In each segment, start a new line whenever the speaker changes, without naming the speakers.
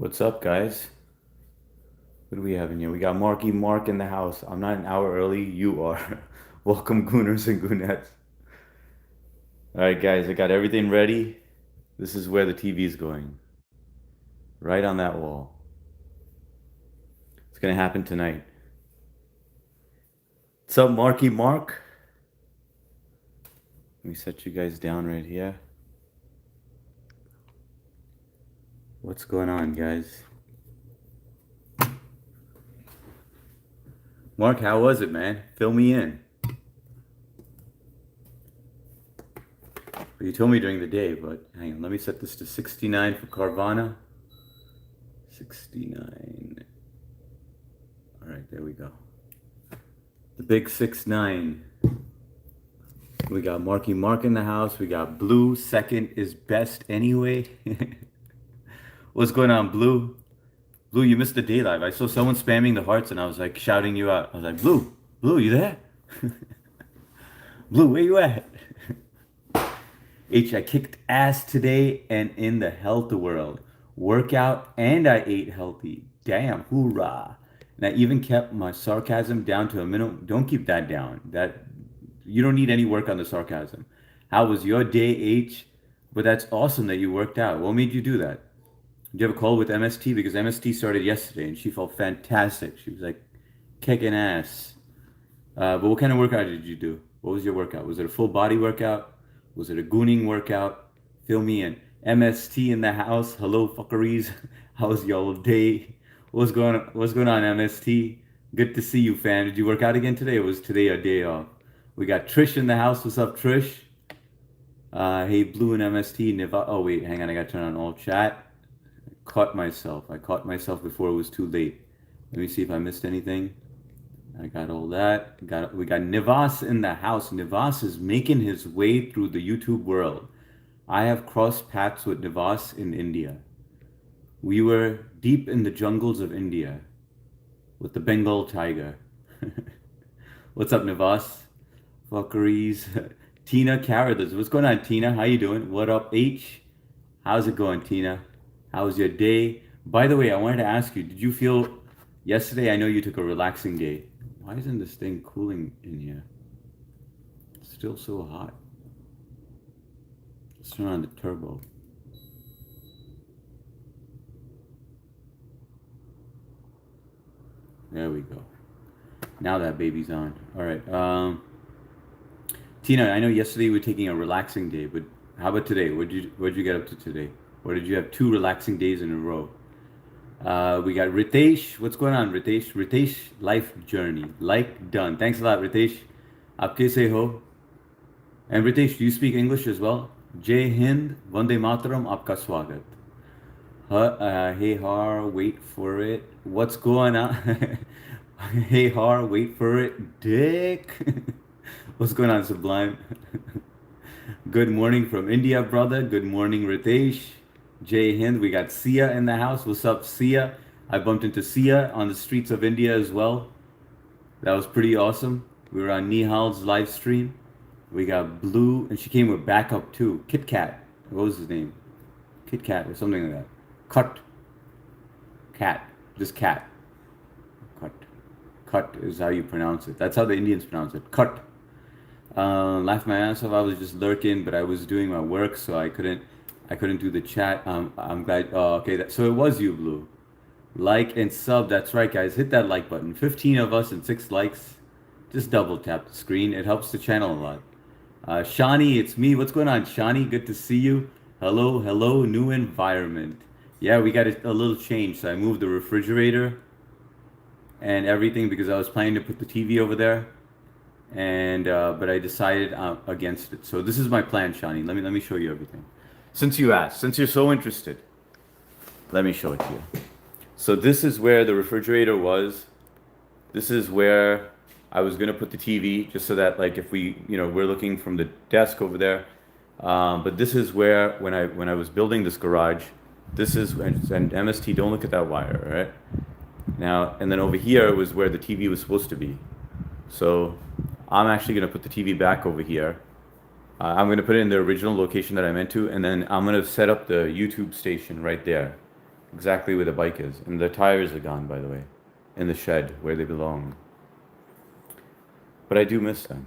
What's up, guys? What do we have in here? We got Marky Mark in the house. I'm not an hour early. You are. Welcome, Gooners and Goonettes. All right, guys, I got everything ready. This is where the TV is going. Right on that wall. It's going to happen tonight. What's up, Marky Mark? Let me set you guys down right here. What's going on, guys? Mark, how was it, man? Fill me in. You told me during the day, but hang on. Let me set this to 69 for Carvana. 69. All right, there we go. The big 6'9". We got Marky Mark in the house. We got Blue. Second is best anyway. What's going on, Blue? Blue, you missed the day live. I saw someone spamming the hearts and I was like shouting you out. I was like, Blue, Blue, you there? Blue, where you at? I kicked ass today and in the health world. Workout and I ate healthy. Damn, hoorah. And I even kept my sarcasm down to a minimum. Don't keep that down. You don't need any work on the sarcasm. How was your day, H? But that's awesome that you worked out. What made you do that? Did you have a call with MST? Because MST started yesterday and she felt fantastic. She was like kicking ass. But what kind of workout did you do? What was your workout? Was it a full body workout? Was it a gooning workout? Fill me in. MST in the house. Hello, fuckeries. How was your day? What's going on, MST? Good to see you, fam. Did you work out again today? Or was today a day off? We got Trish in the house. What's up, Trish? Hey, Blue and MST. Oh, wait. Hang on. I got to turn on all chat. I caught myself before it was too late. Let me see if I missed anything. I got all that. We got Nivas in the house. Nivas is making his way through the YouTube world. I have crossed paths with Nivas in India. We were deep in the jungles of India with the Bengal tiger. What's up, Nivas? Fuckeries. Tina Carruthers. What's going on, Tina? How you doing? What up, H? How's it going, Tina? How was your day? By the way, I wanted to ask you, did you feel yesterday? I know you took a relaxing day. Why isn't this thing cooling in here? It's still so hot. Let's turn on the turbo. There we go. Now that baby's on. All right. Tina, I know yesterday you were taking a relaxing day, but how about today? What'd you get up to today? Or did you have two relaxing days in a row? We got Ritesh. What's going on, Ritesh? Ritesh, life journey. Like done. Thanks a lot, Ritesh. Aap kaise ho? And Ritesh, do you speak English as well? Jai Hind, Vande Mataram, aapka swagat. Hey Har, wait for it. What's going on? Hey Har, wait for it. Dick. What's going on, Sublime? Good morning from India, brother. Good morning, Ritesh. Jai Hind. We got Sia in the house. What's up, Sia? I bumped into Sia on the streets of India as well. That was pretty awesome. We were on Nihal's live stream. We got Blue, and she came with backup too. Kit Kat. What was his name? Kit Kat or something like that. Cat. Just cat. Cut is how you pronounce it. That's how the Indians pronounce it. Cut. Laughed my ass off. I was just lurking, but I was doing my work, so I couldn't do the chat. I'm glad. Oh, okay. So it was you, Blue. Like and sub. That's right, guys. Hit that like button. 15 of us and 6 likes. Just double tap the screen. It helps the channel a lot. Shani, it's me. What's going on, Shani? Good to see you. Hello. New environment. Yeah, we got a little change. So I moved the refrigerator and everything because I was planning to put the TV over there, and but I decided against it. So this is my plan, Shani. Let me show you everything. Since you asked, since you're so interested, let me show it to you. So this is where the refrigerator was. This is where I was gonna put the TV, just so that like if we're looking from the desk over there. But this is where when I was building this garage, this is and MST. Don't look at that wire, all right? Now, and then over here was where the TV was supposed to be. So I'm actually going to put the TV back over here. I'm going to put it in the original location that I meant to, and then I'm going to set up the YouTube station right there. exactly where the bike is, and the tires are gone, by the way, in the shed where they belong. But I do miss them.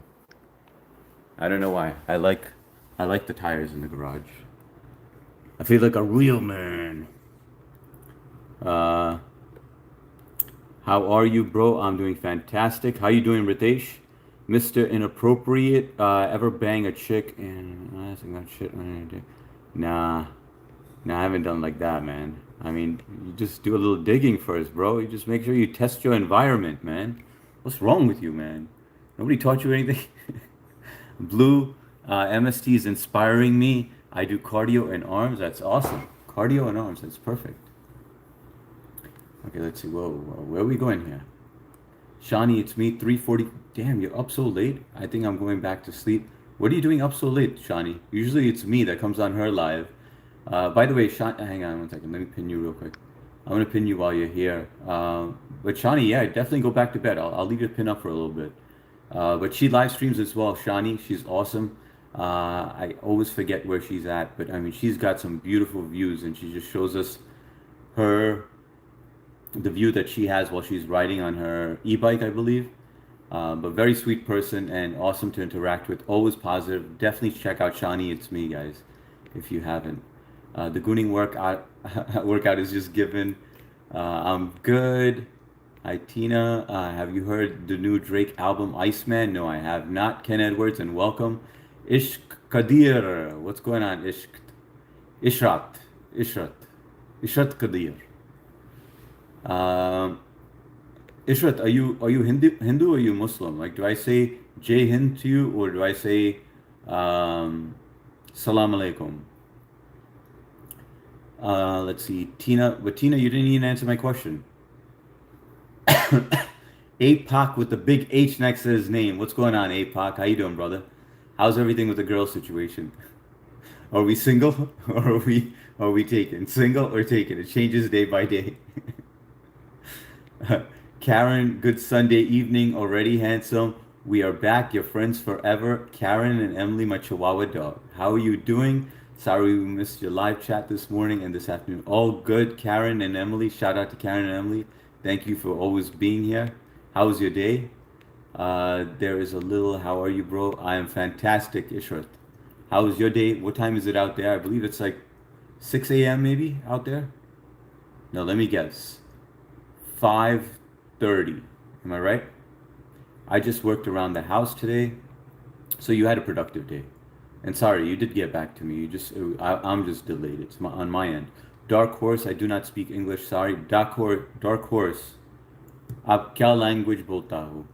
I don't know why. I like the tires in the garage. I feel like a real man. Uh, how are you, bro? I'm doing fantastic. How you doing, Ritesh? Mr. Inappropriate. Ever bang a chick and I think that shit. Nah, nah, I haven't done like that, man. I mean, you just do a little digging first, bro. You just make sure you test your environment, man. What's wrong with you, man? Nobody taught you anything. Blue, MST is inspiring me. I do cardio and arms. That's awesome. Cardio and arms. That's perfect. Okay, let's see. Whoa, where are we going here? Shawnee, it's me. 3:40. Damn, you're up so late. I think I'm going back to sleep. What are you doing up so late, Shawnee? Usually it's me that comes on her live. By the way, hang on one second. Let me pin you real quick. I'm gonna pin you while you're here. But Shawnee, yeah, definitely go back to bed. I'll leave your pin up for a little bit. But she live streams as well. Shani, she's awesome. I always forget where she's at, but I mean, she's got some beautiful views, and she just shows us her the view that she has while she's riding on her e-bike, I believe. But very sweet person and awesome to interact with. Always positive. Definitely check out Shani. It's me, guys, if you haven't. The Gooning workout is just given. I'm good. Hi Tina, have you heard the new Drake album Iceman? No, I have not. Ken Edwards and welcome. Ishq Kadir, what's going on? Ishrat, Ishrat, Ishrat Kadir. Um, Ishrat, are you Hindu or are you Muslim? Like, do I say Jai Hind to you or do I say Salam Alaikum? Let's see, Tina, but Tina, you didn't even answer my question. APOC with the big H next to his name. What's going on, APOC? How you doing, brother? How's everything with the girl situation? Are we single or are we taken? Single or taken? It changes day by day. Karen, good Sunday evening already, handsome. We are back, your friends forever. Karen and Emily, my Chihuahua dog. How are you doing? Sorry we missed your live chat this morning and this afternoon. All good, Karen and Emily. Shout out to Karen and Emily. Thank you for always being here. How was your day? There is a little, how are you, bro? I am fantastic, Ishrat. How was your day? What time is it out there? I believe it's like 6 a.m. maybe out there. No, let me guess. 5:30. Am I right? I just worked around the house today. So you had a productive day. And sorry, you did get back to me. I'm just delayed. It's on my end. Dark Horse, I do not speak English. Sorry. Dark Horse. आप क्या language बोलता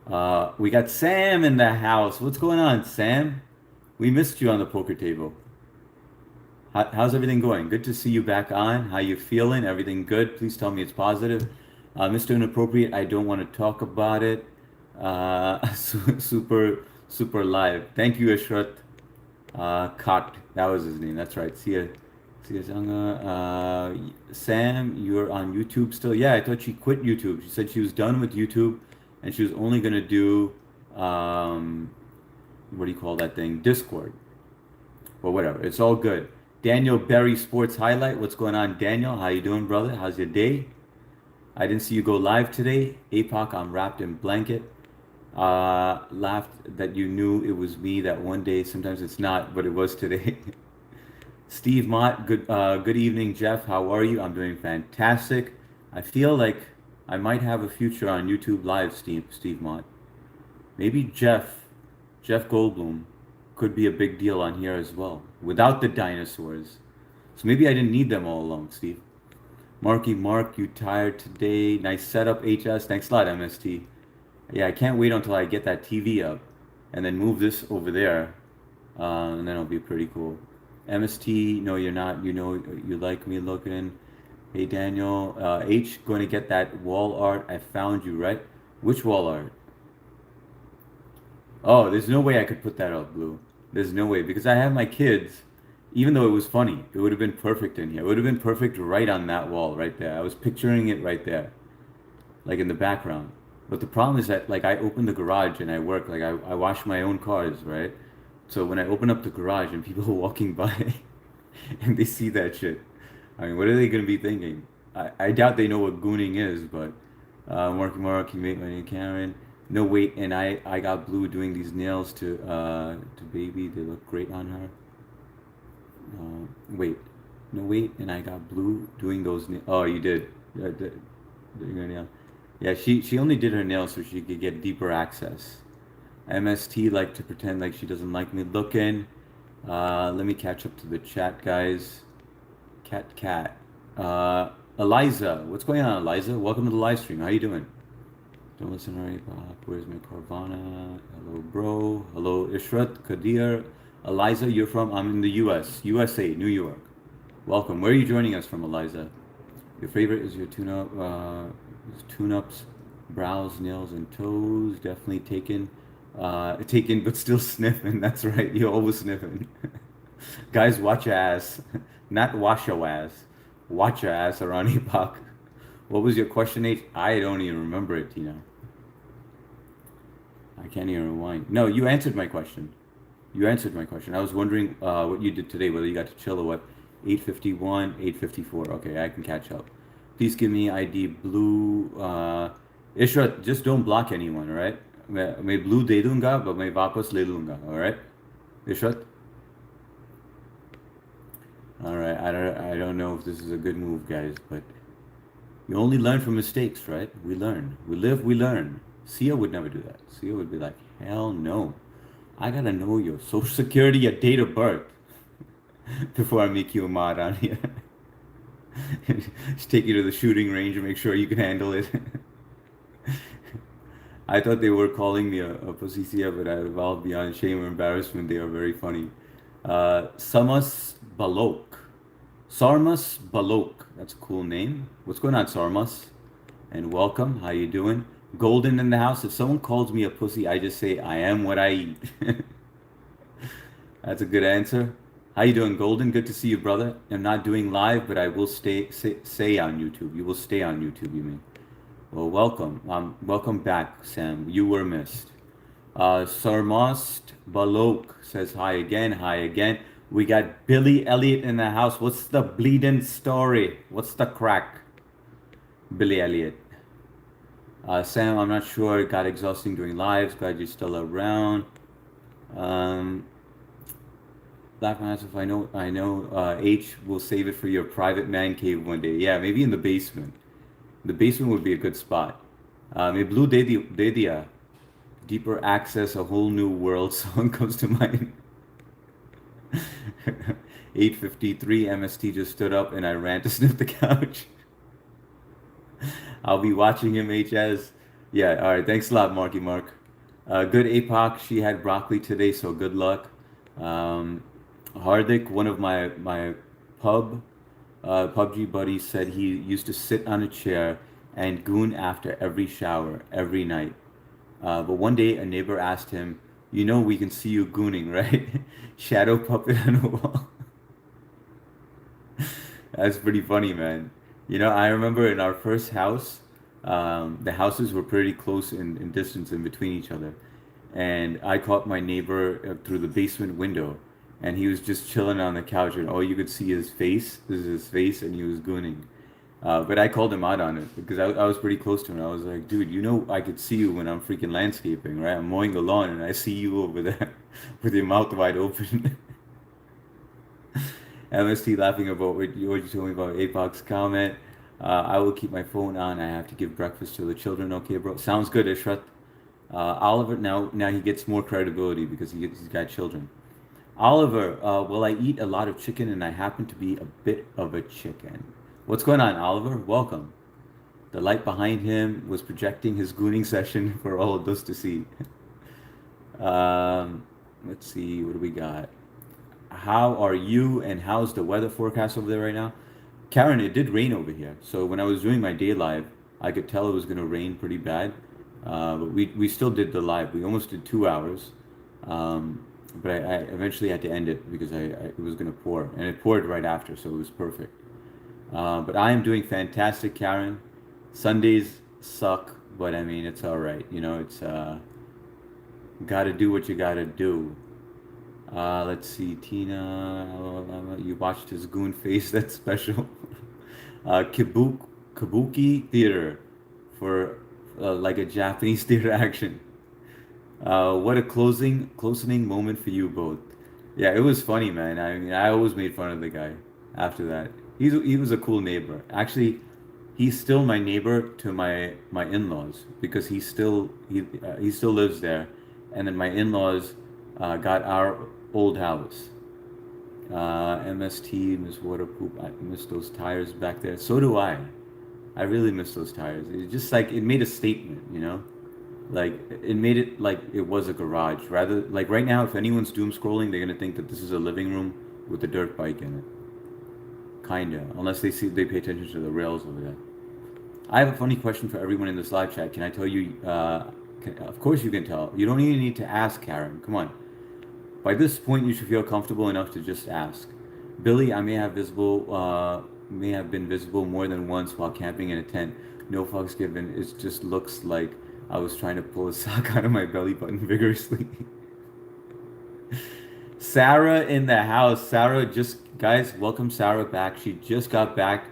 हो? We got Sam in the house. What's going on, Sam? We missed you on the poker table. How's everything going? Good to see you back on. How you feeling? Everything good? Please tell me it's positive. Mr. Inappropriate, I don't want to talk about it. Super live. Thank you, Ashrat. Kat, that was his name. That's right. See ya, Zanga. Sam, you're on YouTube still? Yeah, I thought she quit YouTube. She said she was done with YouTube, and she was only gonna do what do you call that thing? Discord. But whatever. It's all good. Daniel Berry Sports Highlight. What's going on, Daniel? How you doing, brother? How's your day? I didn't see you go live today. APOC, I'm wrapped in blanket. Laughed that you knew it was me that one day. Sometimes it's not, but it was today. Steve Mott, good evening, Jeff. How are you? I'm doing fantastic. I feel like I might have a future on YouTube Live, Steve Mott. Maybe Jeff Goldblum, could be a big deal on here as well, without the dinosaurs. So maybe I didn't need them all along, Steve. Marky Mark, you tired today? Nice setup, HS. Thanks a lot, MST. Yeah, I can't wait until I get that TV up and then move this over there. And then it'll be pretty cool. MST, no, you're not. You know, you like me looking. Hey, Daniel. H, going to get that wall art. I found you, right? Which wall art? Oh, there's no way I could put that up, Blue. There's no way. Because I have my kids. Even though it was funny, it would have been perfect in here. It would have been perfect right on that wall right there. I was picturing it right there, like in the background. But the problem is that, like, I open the garage and I work, like, I wash my own cars, right? So when I open up the garage and people are walking by and they see that shit, I mean, what are they gonna be thinking? I doubt they know what gooning is, but Marky can make money, Karen. No wait, and I got blue doing these nails to baby. They look great on her. Wait, no wait, and I got blue doing those. Oh, you did. Doing her nail. Yeah, she only did her nails so she could get deeper access. MST like to pretend like she doesn't like me looking. Let me catch up to the chat, guys. Cat. Eliza, what's going on, Eliza? Welcome to the live stream. How you doing? Don't listen right, Bob. Where's my Carvana? Hello, bro. Hello, Ishrat, Kadir. Eliza, you're from? I'm in the U.S. USA, New York. Welcome. Where are you joining us from, Eliza? Your favorite is your tune-up, tune-ups, brows, nails, and toes. Definitely taken, but still sniffing. That's right. You're always sniffing. Guys, watch your ass. Not wash your ass. Watch your ass around Epoch. What was your question, H? I don't even remember it, Tina. I can't even rewind. No, you answered my question. You answered my question. I was wondering what you did today, whether you got to chill or what. 8:51, 8:54. Okay, I can catch up. Please give me ID blue. Ishrat, just don't block anyone, all right? मैं blue दे दूंगा, but मैं वापस ले लूंगा, all right? Ishrat? All right, I don't know if this is a good move, guys, but you only learn from mistakes, right? We learn. We live, we learn. Sia would never do that. Sia would be like, hell no. I gotta know your social security, your date of birth before I make you a mod on here. Just take you to the shooting range and make sure you can handle it. I thought they were calling me a pussy Sia, but I evolved beyond shame or embarrassment. They are very funny. Samas Balok. Sarmas Balok. That's a cool name. What's going on, Sarmas? And welcome. How you doing? Golden in the house. If someone calls me a pussy, I just say I am what I eat. That's a good answer. How you doing, Golden? Good to see you, brother. I'm not doing live, but I will stay on YouTube. You will stay on YouTube, you mean? Well, welcome. Welcome back, Sam. You were missed. Sarmast Balok says hi again. Hi again. We got Billy Elliot in the house. What's the bleeding story? What's the crack? Billy Elliot. Sam, I'm not sure. It got exhausting doing lives. Glad you're still around. Um, Black Massive, I know. H will save it for your private man cave one day. Yeah, maybe in the basement. The basement would be a good spot. Maybe Blue Dedia, deeper access, a whole new world song comes to mind. 8:53 MST just stood up and I ran to sniff the couch. I'll be watching him, HS. Yeah, all right. Thanks a lot, Marky Mark. Good APOC. She had broccoli today, so good luck. Um, Hardik, one of my PUBG buddies, said he used to sit on a chair and goon after every shower, every night. But one day, a neighbor asked him, "You know we can see you gooning, right?" Shadow puppet on a wall. That's pretty funny, man. I remember in our first house, the houses were pretty close in distance in between each other. And I caught my neighbor through the basement window, and he was just chilling on the couch, and all you could see his face. This is his face, and he was gooning. But I called him out on it because I was pretty close to him. I was like, dude, I could see you when I'm freaking landscaping, right? I'm mowing the lawn, and I see you over there with your mouth wide open. MST laughing about what you told me about APOC's comment. I will keep my phone on. I have to give breakfast to the children. Okay, bro. Sounds good, Ishrat. Oliver, now he gets more credibility because he's got children. Oliver, well, I eat a lot of chicken and I happen to be a bit of a chicken. What's going on, Oliver? Welcome. The light behind him was projecting his gooning session for all of us to see. Let's see, what do we got? How are you and how's the weather forecast over there right now? Karen, it did rain over here. So when I was doing my day live, I could tell it was going to rain pretty bad. But we still did the live. We almost did 2 hours. But I eventually had to end it because it was going to pour. And it poured right after, so it was perfect. But I am doing fantastic, Karen. Sundays suck, but I mean, it's all right. Got to do what you got to do. Let's see, Tina. You watched his goon face. That's special. Kabuki theater for like a Japanese theater action. What a closing moment for you both. Yeah, it was funny, man. I mean, I always made fun of the guy after that. He was a cool neighbor. Actually, he's still my neighbor to my in-laws because he still lives there, and then my in-laws got our old house. MST, Miss Waterpoop. I miss those tires back there. So do I. I really miss those tires. It just like it made a statement, you know? Like it made it like it was a garage. Rather like right now, if anyone's doom scrolling, they're gonna think that this is a living room with a dirt bike in it. Kinda, unless they pay attention to the rails over there. I have a funny question for everyone in this live chat. Can I tell you? Of course you can tell. You don't even need to ask, Karen. Come on. By this point, you should feel comfortable enough to just ask. Billy, I may have been visible more than once while camping in a tent. No fucks given. It just looks like I was trying to pull a sock out of my belly button vigorously. Sarah in the house. Sarah just, guys, welcome Sarah back. She just got back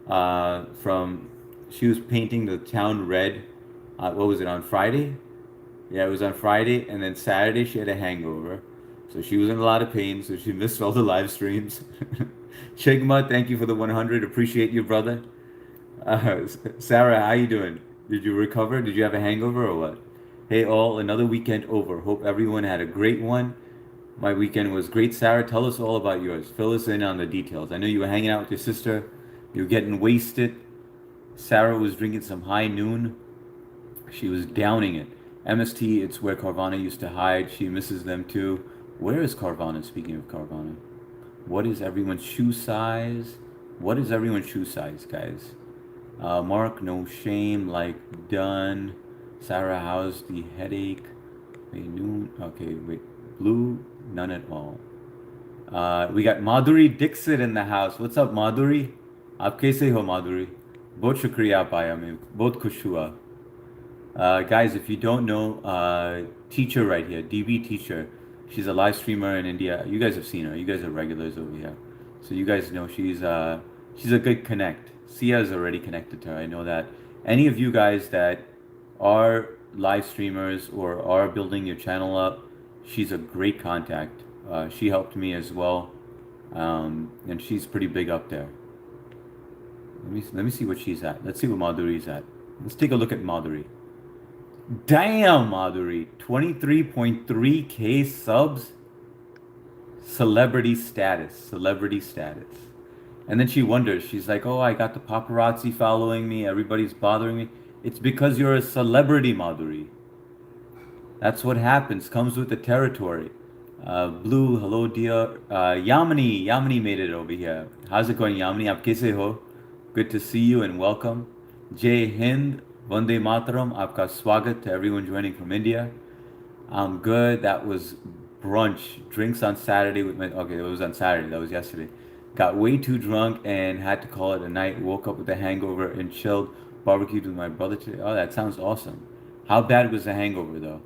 from, she was painting the town red. What was it, on Friday? Yeah, it was on Friday, and then Saturday she had a hangover. So she was in a lot of pain, so she missed all the live streams. Chigma, thank you for the 100. Appreciate you, brother. Sarah, how you doing? Did you recover? Did you have a hangover or what? Hey all, another weekend over. Hope everyone had a great one. My weekend was great. Sarah, tell us all about yours. Fill us in on the details. I know you were hanging out with your sister. You were getting wasted. Sarah was drinking some high noon. She was downing it. MST, it's where Carvana used to hide. She misses them too. Where is Carvana? Speaking of Carvana, what is everyone's shoe size? What is everyone's shoe size, guys? Mark, no shame, like done. Sarah, how's the headache? Wait, noon. Okay, wait. Blue, none at all. We got Madhuri Dixit in the house. What's up, Madhuri? आप कैसे हो माधुरी? बहुत शुक्रिया पाया मैं बहुत खुश हुआ. Guys, if you don't know, teacher right here, DB teacher. She's a live streamer in India. You guys have seen her. You guys are regulars over here, so you guys know she's a good connect. Sia is already connected to her. I know that. Any of you guys that are live streamers or are building your channel up, she's a great contact. She helped me as well, and she's pretty big up there. Let me see what she's at. Let's see what Madhuri's at. Let's take a look at Madhuri. Damn, Madhuri, 23.3K subs. Celebrity status. Celebrity status. And then she wonders, she's like, oh, I got the paparazzi following me. Everybody's bothering me. It's because you're a celebrity, Madhuri. That's what happens. Comes with the territory. Blue, hello, dear. Yamini made it over here. How's it going, Yamini? Aap kaise ho? Good to see you and welcome. Jai Hind, Vande Mataram, aapka swagat to everyone joining from India. I'm good. That was brunch. Drinks on Saturday with my. Okay, it was on Saturday. That was yesterday. Got way too drunk and had to call it a night. Woke up with a hangover and chilled. Barbecued with my brother today. Oh, that sounds awesome. How bad was the hangover though?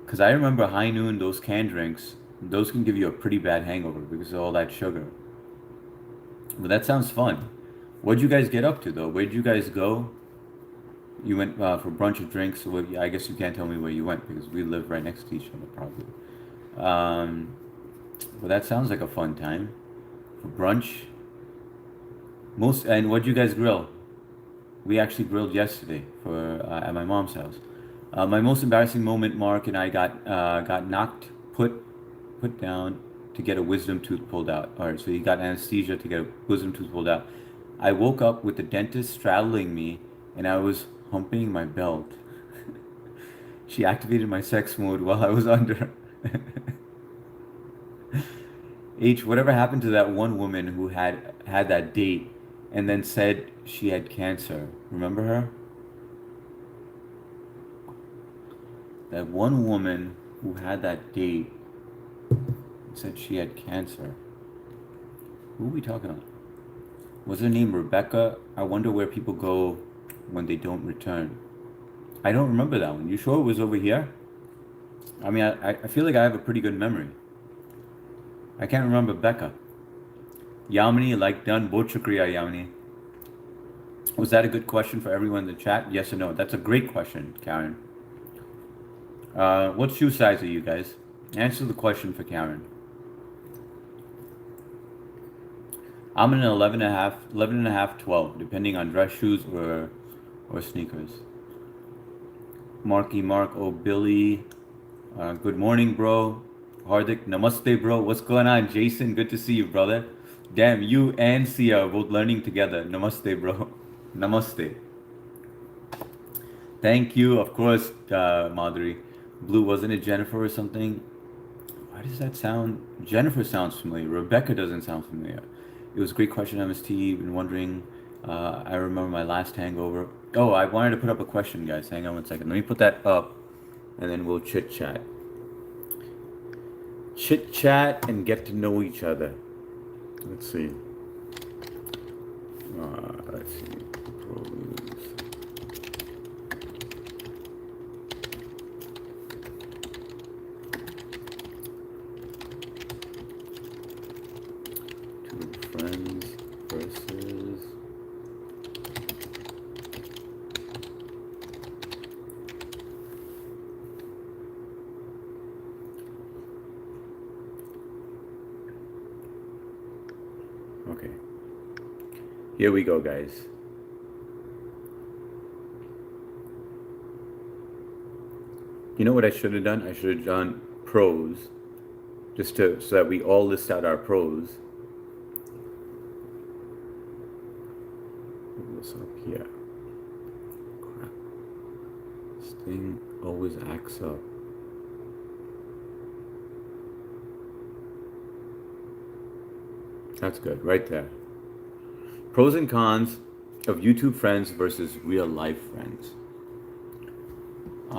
Because I remember high noon, those canned drinks, those can give you a pretty bad hangover because of all that sugar. But that sounds fun. What'd you guys get up to though? Where'd you guys go? You went for brunch or drinks. So I guess you can't tell me where you went because we live right next to each other, probably. But that sounds like a fun time for brunch. And what'd you guys grill? We actually grilled yesterday for at my mom's house. My most embarrassing moment, Mark and I got put down to get a wisdom tooth pulled out. All right, so he got anesthesia to get a wisdom tooth pulled out. I woke up with the dentist straddling me, and I was humping my belt. She activated my sex mode while I was under. Whatever happened to that one woman who had that date and then said she had cancer? Remember her? That one woman who had that date said she had cancer. Who are we talking about? Was her name Rebecca? I wonder where people go when they don't return. I don't remember that one. You sure it was over here? I mean, I feel like I have a pretty good memory. I can't remember Becca. Yamini, like done. Bahut shukriya, Yamini. Was that a good question for everyone in the chat? Yes or no? That's a great question, Karen. What shoe size are you guys? Answer the question for Karen. I'm an 11 and a half, 11 and a half, 12, depending on dress shoes or sneakers. Marky Mark, oh Billy, good morning, bro. Hardik, namaste, bro. What's going on, Jason? Good to see you, brother. Damn, you and Sia are both learning together. Namaste, bro. Namaste. Thank you, of course, Madhuri. Blue, wasn't it Jennifer or something? Why does that sound? Jennifer sounds familiar. Rebecca doesn't sound familiar. It was a great question, MST. Been wondering. I remember my last hangover. Oh, I wanted to put up a question, guys. Hang on one second. Let me put that up, and then we'll chit chat. Chit chat and get to know each other. Let's see. Let's see. Pros. Two friends versus. Okay. Here we go, guys. You know what I should have done? I should have done pros, just so that we all list out our pros. Put this up here. Crap. This thing always acts up. That's good, right there. Pros and cons of YouTube friends versus real life friends.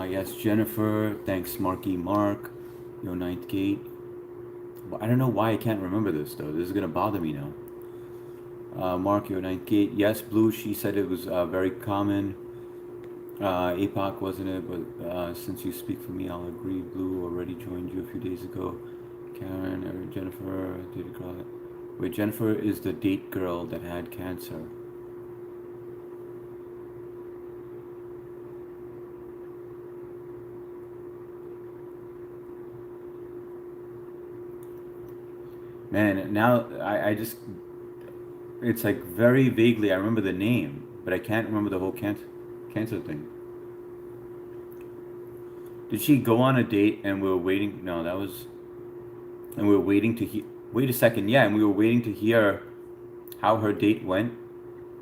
Yes, Jennifer. Thanks, Marky Mark. Yo, Ninth Gate. I don't know why I can't remember this though. This is gonna bother me now. Mark, Yo, Ninth Gate. Yes, Blue. She said it was very common. APOC, wasn't it? But since you speak for me, I'll agree. Blue already joined you a few days ago. Karen or Jennifer, did you call it? Wait, Jennifer is the date girl that had cancer. Man, now I just, it's like very vaguely, I remember the name, but I can't remember the whole cancer thing. Did she go on a date and we were waiting? No, that was, and we were waiting to hear, wait a second, yeah, and we were waiting to hear how her date went,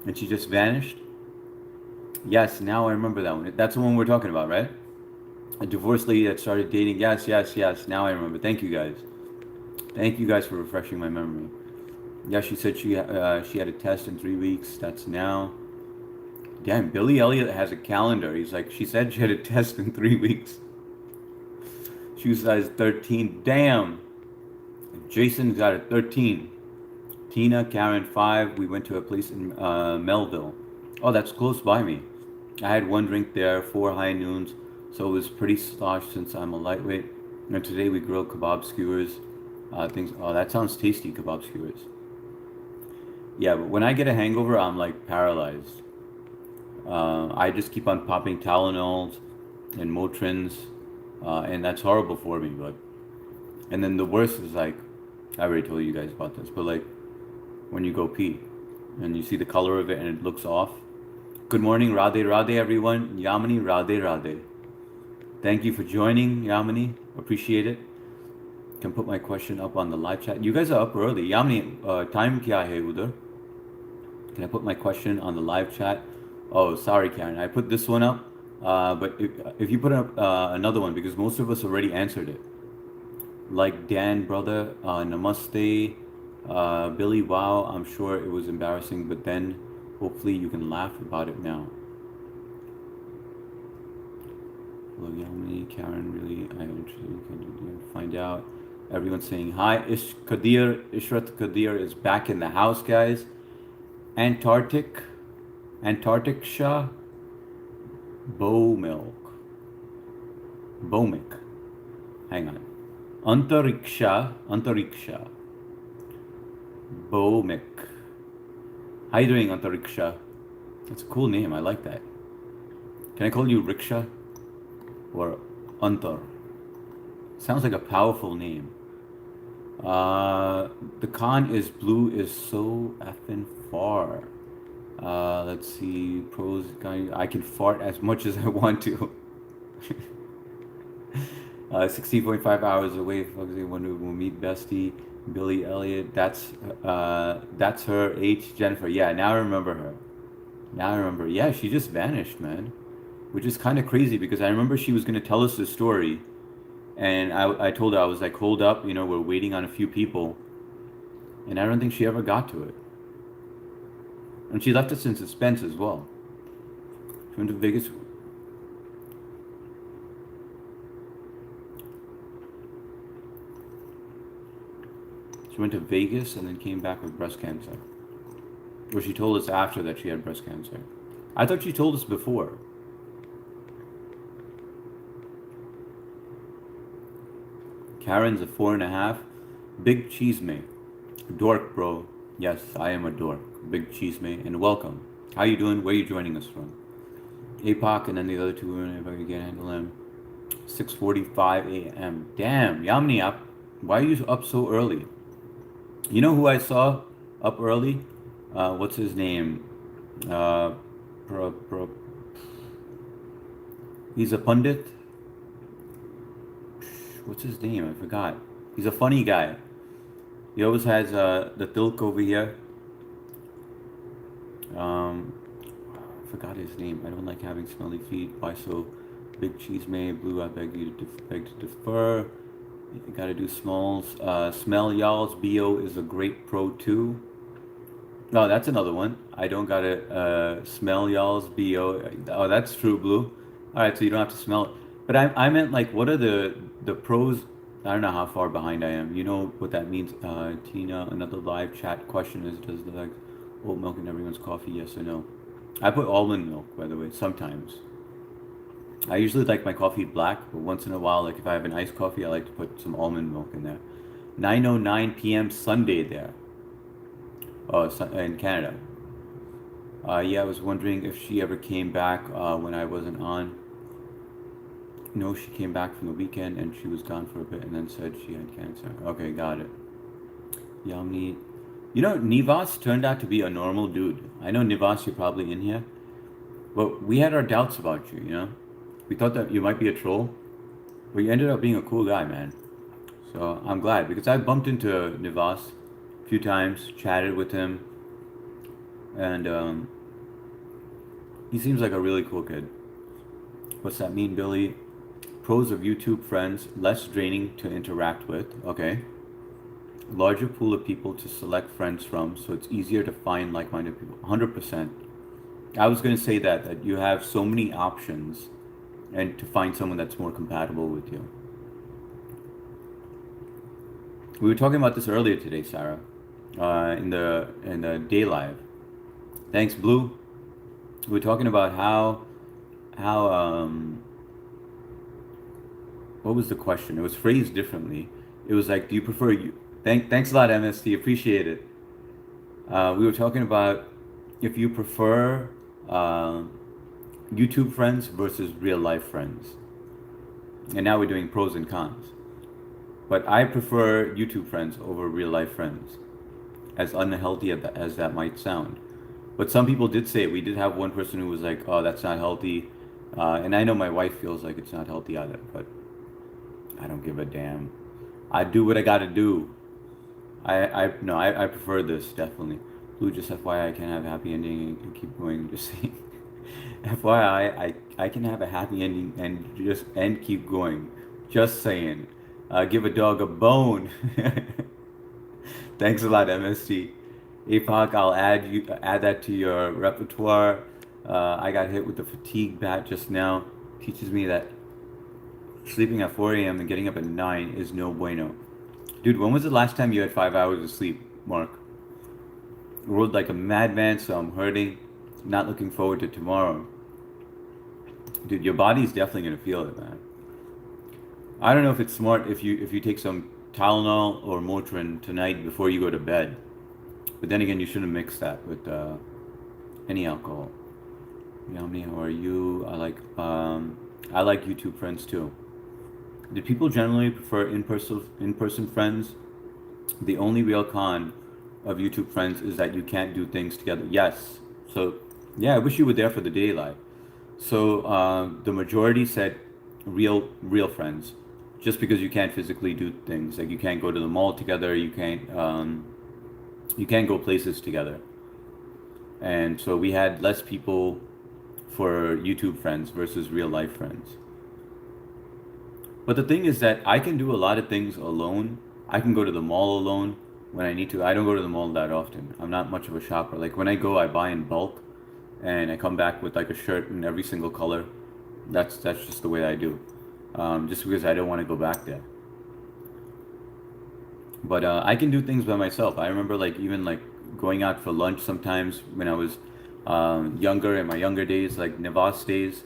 and she just vanished? Yes, now I remember that one. That's the one we're talking about, right? A divorced lady that started dating. Yes, yes, yes. Now I remember. Thank you guys. Thank you guys for refreshing my memory. Yeah, she said she had a test in 3 weeks. That's now. Damn, Billy Elliot has a calendar. He's like, she said she had a test in 3 weeks. Shoe size 13. Damn. Jason's got a 13. Tina, Karen 5. We went to a place in Melville. Oh, that's close by me. I had one drink there, 4 high noons, so it was pretty sloshed since I'm a lightweight. And today we grilled kebab skewers. Things. Oh, that sounds tasty, kebab skewers. Yeah, but when I get a hangover, I'm like paralyzed. I just keep on popping Tylenols and Motrins, and that's horrible for me. But and then the worst is like, I already told you guys about this, but like when you go pee and you see the color of it and it looks off. Good morning, Radhe Radhe, everyone. Yamini, Radhe Radhe. Thank you for joining, Yamini. Appreciate it. Can put my question up on the live chat. You guys are up early. Yamini, time kya hai udhar? Can I put my question on the live chat? Oh, sorry, Karen. I put this one up. But if you put up another one, because most of us already answered it. Like Dan, brother, namaste. Billy, wow, I'm sure it was embarrassing, but then hopefully you can laugh about it now. Hello, Yamini, Karen, really, I'm interested. Can you find out? Everyone's saying hi. Ishrat Kadir is back in the house, guys. Antarctic Shah, Bowmilk. Hang on. Antariksha. Bomik. How you doing, Antariksha? That's a cool name. I like that. Can I call you Riksha or Antar? Sounds like a powerful name. Uh, the con is blue is so effing far. Let's see. Pros. I can fart as much as I want to. 16.5 hours away. When we'll meet Bestie, Billy Elliot. That's her. Jennifer. Yeah, now I remember her. Now I remember. Yeah, she just vanished, man. Which is kind of crazy because I remember she was gonna tell us the story, and I told her I was like, hold up, we're waiting on a few people, and I don't think she ever got to it. And she left us in suspense as well. She went to Vegas. She went to Vegas and then came back with breast cancer. Or she told us after that she had breast cancer. I thought she told us before. Karen's a 4.5. Big cheese mate. Dork, bro. Yes, I am a dork. Big cheese mate. And welcome. How you doing? Where are you joining us from? APOC and then the other two women, if I could get handle them. 6:45 a.m. Damn, Yamni up. Why are you up so early? You know who I saw up early? What's his name? Uh, pro, pro, he's a pundit. What's his name? I forgot. He's a funny guy. He always has the tilk over here. I forgot his name. I don't like having smelly feet. Why so? Big cheese may blue. I beg you to beg to defer. You gotta do smalls. Smell y'all's bo is a great pro too. No, that's another one. I don't gotta smell y'all's bo. Oh, that's true, blue. All right, so you don't have to smell it. But I meant like, what are the pros? I don't know how far behind I am. You know what that means, Tina? Another live chat question is: does the like oat milk in everyone's coffee? Yes or no? I put almond milk, by the way, sometimes. I usually like my coffee black, but once in a while, like if I have an iced coffee, I like to put some almond milk in there. 9:09 p.m. Sunday there. Oh, in Canada. Yeah, I was wondering if she ever came back when I wasn't on. No, she came back from the weekend and she was gone for a bit and then said she had cancer. Okay, got it. Yamni. Nivas turned out to be a normal dude. I know Nivas, you're probably in here, but we had our doubts about you. We thought that you might be a troll, but you ended up being a cool guy, man. So I'm glad because I bumped into Nivas a few times, chatted with him, and he seems like a really cool kid. What's that mean, Billy? Pros of YouTube friends, less draining to interact with. Okay. Larger pool of people to select friends from, so it's easier to find like-minded people. 100%. I was going to say that you have so many options and to find someone that's more compatible with you. We were talking about this earlier today, Sarah, in the day live. Thanks, Blue. We were talking about how what was the question? It was phrased differently. It was like, do you prefer you? Thanks a lot, MST. Appreciate it. We were talking about if you prefer YouTube friends versus real life friends, and now we're doing pros and cons. But I prefer YouTube friends over real life friends, as unhealthy as that might sound. But some people did say we did have one person who was like, "Oh, that's not healthy," and I know my wife feels like it's not healthy either. But I don't give a damn. I do what I gotta do. I no, I prefer this definitely. Blue, just FYI, I can have a happy ending and keep going. Just saying. FYI, I can have a happy ending and keep going. Just saying. Give a dog a bone. Thanks a lot, MST. APOC, I'll add that to your repertoire. I got hit with the fatigue bat just now. Teaches me that sleeping at 4 a.m. and getting up at 9 is no bueno. Dude, when was the last time you had 5 hours of sleep, Mark? Rode like a madman, so I'm hurting. Not looking forward to tomorrow. Dude, your body's definitely gonna feel it, man. I don't know if it's smart if you take some Tylenol or Motrin tonight before you go to bed. But then again, you shouldn't mix that with any alcohol. Yummy, how are you? I like YouTube friends too. Do people generally prefer in person friends? The only real con of YouTube friends is that you can't do things together. Yes. So yeah, I wish you were there for the daylight. So the majority said real friends, just because you can't physically do things like you can't go to the mall together, you can't go places together, and so we had less people for YouTube friends versus real life friends. But the thing is that I can do a lot of things alone. I can go to the mall alone when I need to. I don't go to the mall that often. I'm not much of a shopper. Like when I go, I buy in bulk, and I come back with like a shirt in every single color. That's just the way I do. Just because I don't want to go back there. But I can do things by myself. I remember like even like going out for lunch sometimes when I was younger, in my younger days, like Navas days,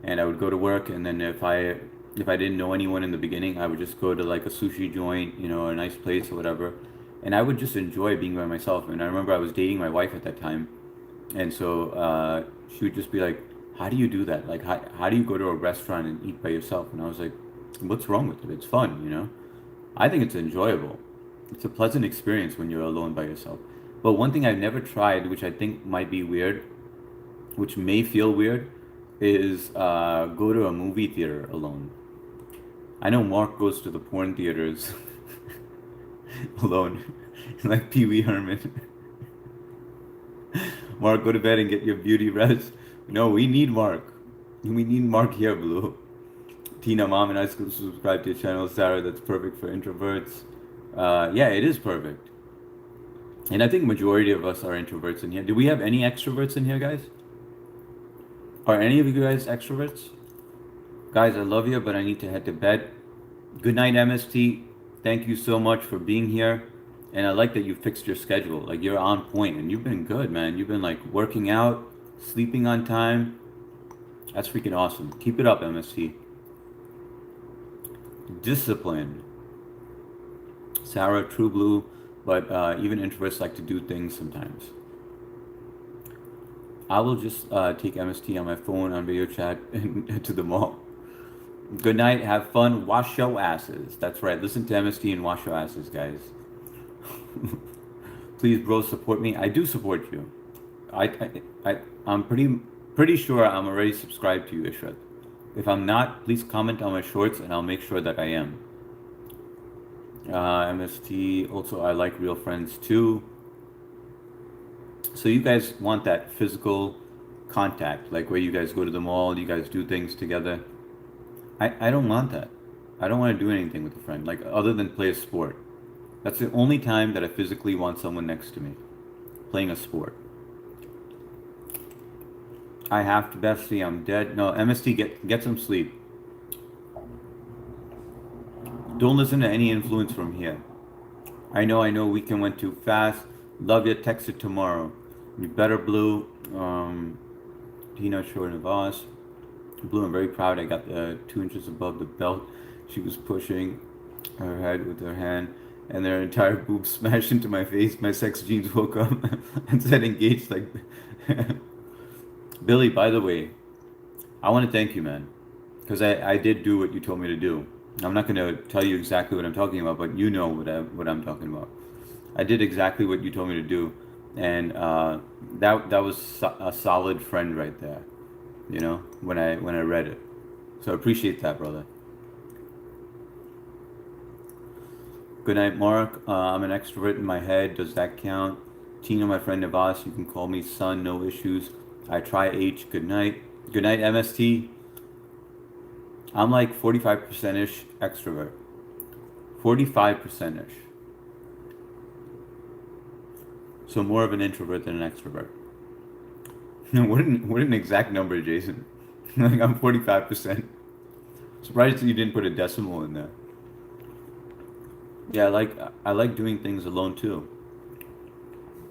and I would go to work, and then if I didn't know anyone in the beginning, I would just go to like a sushi joint, a nice place or whatever, and I would just enjoy being by myself. And I remember I was dating my wife at that time, and so she would just be like, "How do you do that? Like, how do you go to a restaurant and eat by yourself?" And I was like, "What's wrong with it? It's fun. I think it's enjoyable. It's a pleasant experience when you're alone by yourself." But one thing I've never tried, which I think might be weird, which may feel weird, is go to a movie theater alone. I know Mark goes to the porn theaters alone, like Pee Wee Herman. Mark, go to bed and get your beauty rest. No, we need Mark. We need Mark here, Blue. Tina, Mom, and I subscribe to your channel. Sarah, that's perfect for introverts. Yeah, it is perfect. And I think majority of us are introverts in here. Do we have any extroverts in here, guys? Are any of you guys extroverts? Guys, I love you, but I need to head to bed. Good night, MST. Thank you so much for being here. And I like that you fixed your schedule. Like you're on point and you've been good, man. You've been like working out, sleeping on time. That's freaking awesome. Keep it up, MST. Discipline. Sarah, true blue, but even introverts like to do things sometimes. I will just take MST on my phone on video chat and head to the mall. Good night. Have fun. Wash your asses. That's right. Listen to MST and wash your asses, guys. Please, bro, support me. I do support you. I'm pretty sure I'm already subscribed to you, Ishrat. If I'm not, please comment on my shorts and I'll make sure that I am. MST. Also, I like real friends too. So you guys want that physical contact, like where you guys go to the mall, you guys do things together. I don't want that. I don't want to do anything with a friend, like other than play a sport. That's the only time that I physically want someone next to me, playing a sport. I have to, bestie. I'm dead. No, MST, get some sleep. Don't listen to any influence from here. I know. Weekend went too fast. Love you. Text it tomorrow. You better, Blue. Tina Short and Voss. Blue, I'm very proud. I got 2 inches above the belt. She was pushing her head with her hand, and their entire boob smashed into my face. My sex genes woke up and said engaged like. Billy, by the way, I want to thank you, man, because I did do what you told me to do. I'm not going to tell you exactly what I'm talking about, but you know what I'm talking about. I did exactly what you told me to do, and that was a solid friend right there. When I read it, so I appreciate that, brother. Good night, Mark. I'm an extrovert in my head. Does that count? Tina, my friend Navas, you can call me son. No issues. I try H. Good night. Good night, MST. I'm like 45%-ish extrovert. 45%-ish. So more of an introvert than an extrovert. What an exact number, Jason. Like I'm 45%. Surprised that you didn't put a decimal in there. Yeah, I like doing things alone too.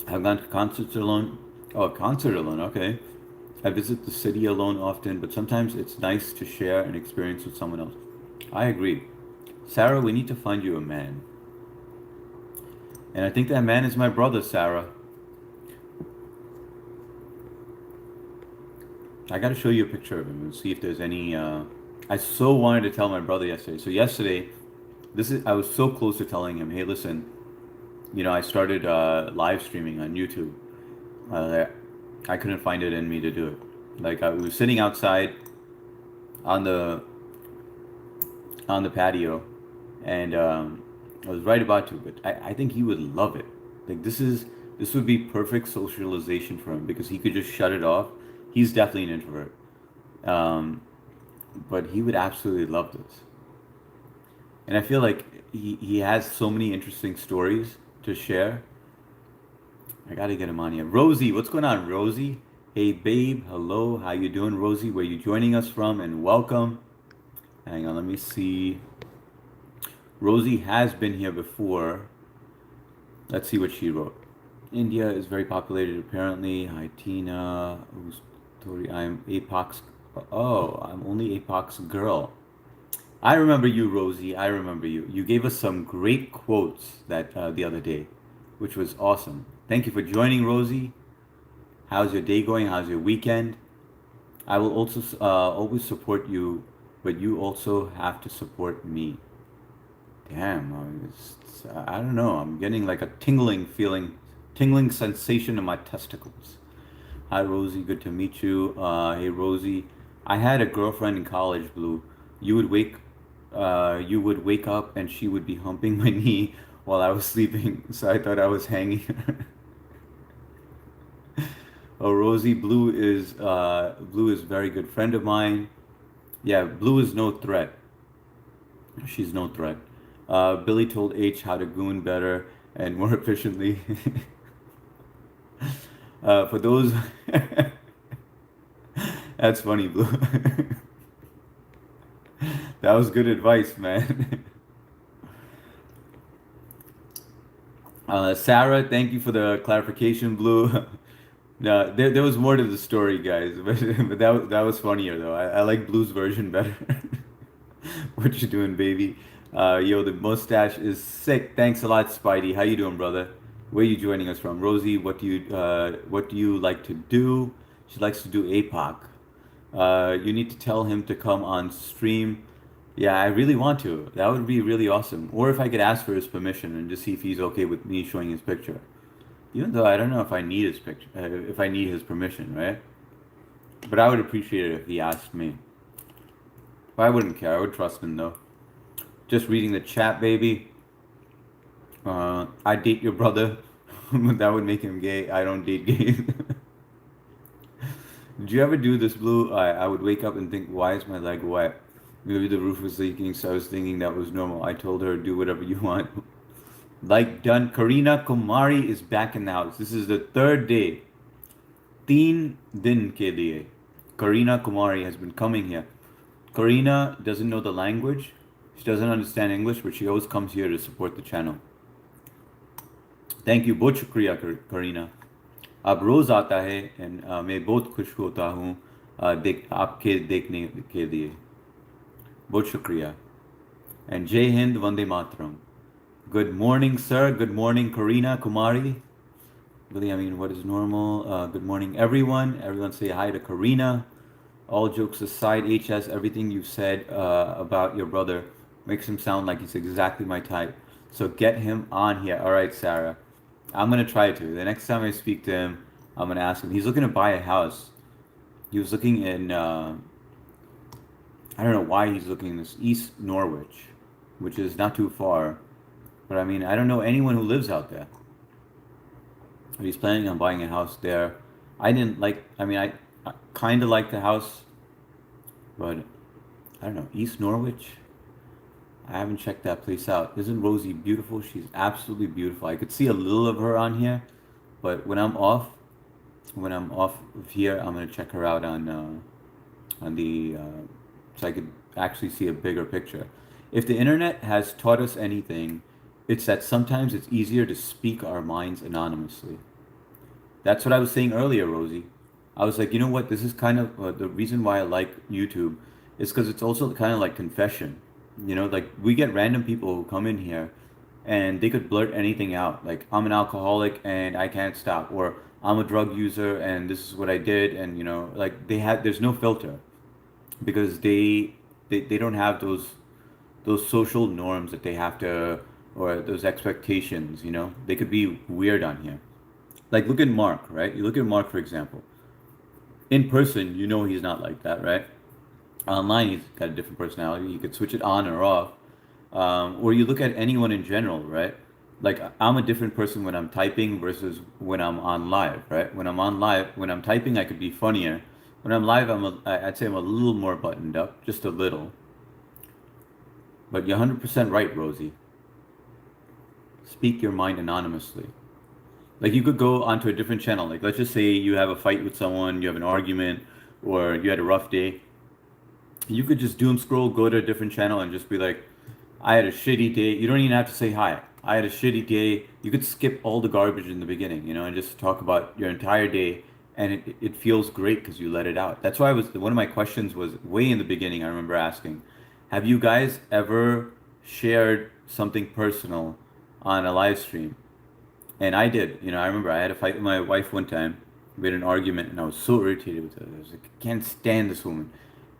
I've gone to concerts alone. Oh, a concert alone, okay. I visit the city alone often, but sometimes it's nice to share an experience with someone else. I agree. Sarah, we need to find you a man. And I think that man is my brother, Sarah. I got to show you a picture of him and see if there's any. I so wanted to tell my brother yesterday. So yesterday, I was so close to telling him, hey, listen, I started live streaming on YouTube. Uh, I couldn't find it in me to do it. Like I was sitting outside on the patio, and I was right about to, but I think he would love it. Like this would be perfect socialization for him because he could just shut it off. He's definitely an introvert, um, but he would absolutely love this. And I feel like he has so many interesting stories to share. I gotta get him on here. Rosie, what's going on, Rosie? Hey, babe. Hello. How you doing, Rosie? Where you joining us from? And welcome. Hang on, let me see. Rosie has been here before. Let's see what she wrote. India is very populated, apparently. Hi, Tina. Tori, I'm APOC's. Oh, I'm only APOC's girl. I remember you, Rosie. I remember you. You gave us some great quotes that the other day, which was awesome. Thank you for joining, Rosie. How's your day going? How's your weekend? I will also always support you, but you also have to support me. Damn, I don't know. I'm getting like a tingling feeling, tingling sensation in my testicles. Hi, Rosie. Good to meet you. Hey, Rosie. I had a girlfriend in college, Blue. You would wake, you would wake up and she would be humping my knee while I was sleeping. So I thought I was hanging her. Oh, Rosie, Blue is a very good friend of mine. Yeah, Blue is no threat. She's no threat. Billy told H how to goon better and more efficiently. For those, that's funny, Blue. That was good advice, man. Sarah, thank you for the clarification, Blue. No, there was more to the story, guys, but that was funnier though. I like Blue's version better. What you doing, baby? Yo, the mustache is sick. Thanks a lot, Spidey. How you doing, brother? Where you joining us from? Rosie, what do you like to do? She likes to do APOC. You need to tell him to come on stream. Yeah, I really want to. That would be really awesome. Or if I could ask for his permission and just see if he's okay with me showing his picture. Even though I don't know if I need his picture, if I need his permission, right? But I would appreciate it if he asked me. But I wouldn't care. I would trust him though. Just reading the chat, baby. I date your brother. That would make him gay. I don't date gays. Did you ever do this, Blue? I would wake up and think, why is my leg wet? Maybe the roof was leaking, so I was thinking that was normal. I told her, do whatever you want. Like done. Karina Kumari is back in the house. This is the third day. Teen din ke liye. Karina Kumari has been coming here. Karina doesn't know the language. She doesn't understand English, but she always comes here to support the channel. Thank you. बहुत शुक्रिया करीना. अब रोज आता है and मैं बहुत खुश होता हूँ आपके देखने के लिए. बहुत शुक्रिया. And Jai Hind Vande Mataram. Good morning, sir. Good morning, Karina Kumari. Really, I mean, what is normal? Good morning, everyone. Everyone say hi to Karina. All jokes aside, HS, everything you've said about your brother makes him sound like he's exactly my type. So get him on here. All right, Sarah. I'm going to try to. The next time I speak to him, I'm going to ask him. He's looking to buy a house. He was looking in, I don't know why he's looking in this East Norwich, which is not too far. But I mean, I don't know anyone who lives out there. He's planning on buying a house there. I didn't like, I kind of like the house, but I don't know, East Norwich? I haven't checked that place out. Isn't Rosie beautiful? She's absolutely beautiful. I could see a little of her on here, but when I'm off of here, I'm gonna check her out on the so I could actually see a bigger picture. If the internet has taught us anything, it's that sometimes it's easier to speak our minds anonymously. That's what I was saying earlier, Rosie. I was like, you know what? This is kind of the reason why I like YouTube is because it's also kind of like confession. Like we get random people who come in here and they could blurt anything out. Like, I'm an alcoholic and I can't stop. Or I'm a drug user and this is what I did, and like there's no filter because they don't have those social norms that they have to, or those expectations. They could be weird on here. Like look at Mark, right? You look at Mark, for example. In person, he's not like that, right? Online, he's got a different personality. You could switch it on or off. Or you look at anyone in general, right? Like I'm a different person when I'm typing versus when I'm on live, right? When I'm typing, I could be funnier. When I'm live, I'd say I'm a little more buttoned up, just a little. But you're 100% right, Rosie. Speak your mind anonymously. Like you could go onto a different channel. Like let's just say you have a fight with someone, you have an argument, or you had a rough day. You could just doom scroll, go to a different channel, and just be like, I had a shitty day. You don't even have to say hi. I had a shitty day. You could skip all the garbage in the beginning, and just talk about your entire day, and it feels great because you let it out. That's why one of my questions was way in the beginning. I remember asking, have you guys ever shared something personal on a live stream? And I did. I remember I had a fight with my wife one time. We had an argument, and I was so irritated with her. I was like, I can't stand this woman.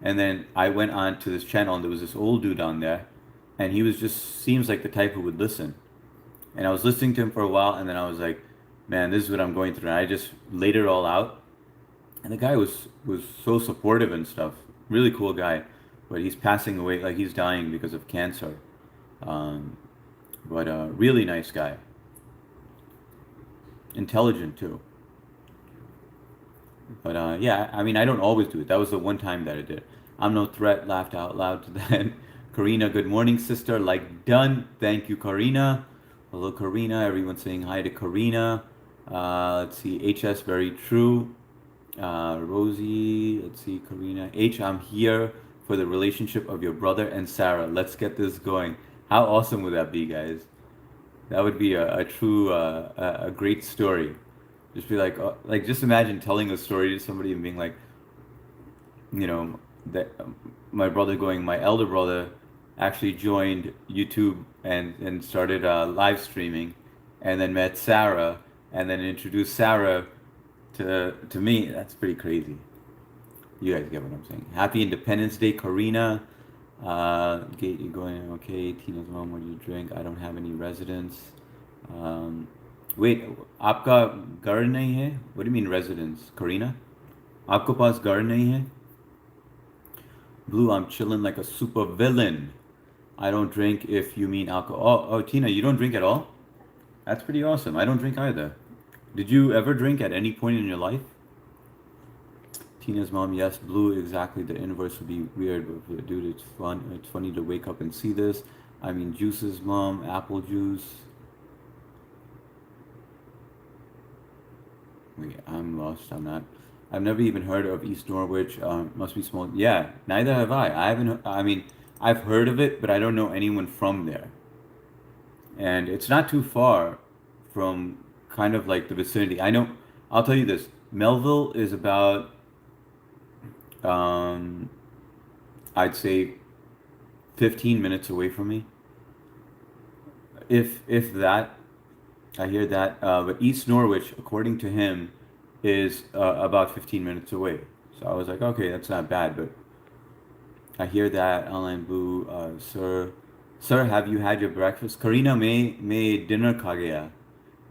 And then I went on to this channel, and there was this old dude on there, and he was just seems like the type who would listen. And I was listening to him for a while, and then I was like, man, this is what I'm going through. And I just laid it all out. And the guy was so supportive and stuff. Really cool guy, but he's passing away, like he's dying because of cancer. Um, but really nice guy, intelligent too. But yeah, I mean, I don't always do it. That was the one time that I did. I'm no threat. Laughed out loud to that. Karina, good morning, sister. Like done. Thank you, Karina. Hello, Karina. Everyone saying hi to Karina. Let's see. HS, very true. Rosie, let's see. Karina. I'm here for the relationship of your brother and Sarah. Let's get this going. How awesome would that be, guys? That would be a true, a great story. Just be like, just imagine telling a story to somebody and being like, that my brother going, my elder brother actually joined YouTube and started live streaming, and then met Sarah, and then introduced Sarah to me. That's pretty crazy. You guys get what I'm saying. Happy Independence Day, Karina. Gate, you going okay? Tina's mom, what do you drink? I don't have any residence. Um, wait, आपका घर नहीं है? What do you mean residence, Karina? आपको पास घर नहीं है? Blue, I'm chilling like a super villain. I don't drink if you mean alcohol. Oh, Tina, you don't drink at all? That's pretty awesome. I don't drink either. Did you ever drink at any point in your life? Tina's mom, yes, Blue, exactly. The inverse would be weird, but dude, it's fun. It's funny to wake up and see this. I mean, Juice's mom, apple juice. Wait, I'm lost. I'm not. I've never even heard of East Norwich. Must be small. Yeah, neither have I. I haven't. I mean, I've heard of it, but I don't know anyone from there. And it's not too far from kind of like the vicinity. I know. I'll tell you this. Melville is about, um, I'd say, 15 minutes away from me. If that, I hear that. But East Norwich, according to him, is about 15 minutes away. So I was like, okay, that's not bad. But I hear that online blue, sir, have you had your breakfast? Karina, may dinner खा गया?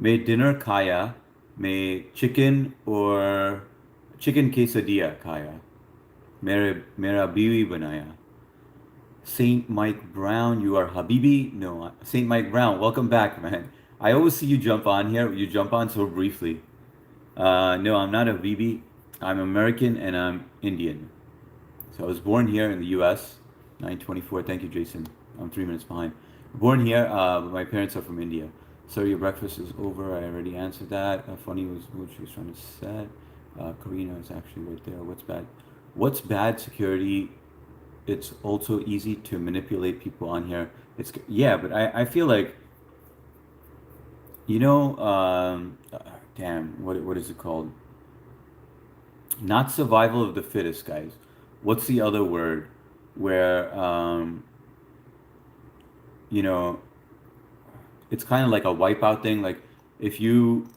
May dinner खाया? May chicken or chicken quesadilla खाया? मेरा बीवी बनाया. Saint Mike Brown, you are Habibi? No, Saint Mike Brown, welcome back, man. I always see you jump on here. You jump on so briefly. No, I'm not a Habibi. I'm American and I'm Indian. So I was born here in the U.S. 924. Thank you, Jason. I'm 3 minutes behind. Born here, but my parents are from India. So your breakfast is over. I already answered that. Funny was what she was trying to set. Karina is actually right there. What's bad? What's bad? Security. It's also easy to manipulate people on here. It's yeah, but I feel like you know, damn, what is it called? Not survival of the fittest, guys. What's the other word? Where you know, it's kind of like a wipeout thing. Like if you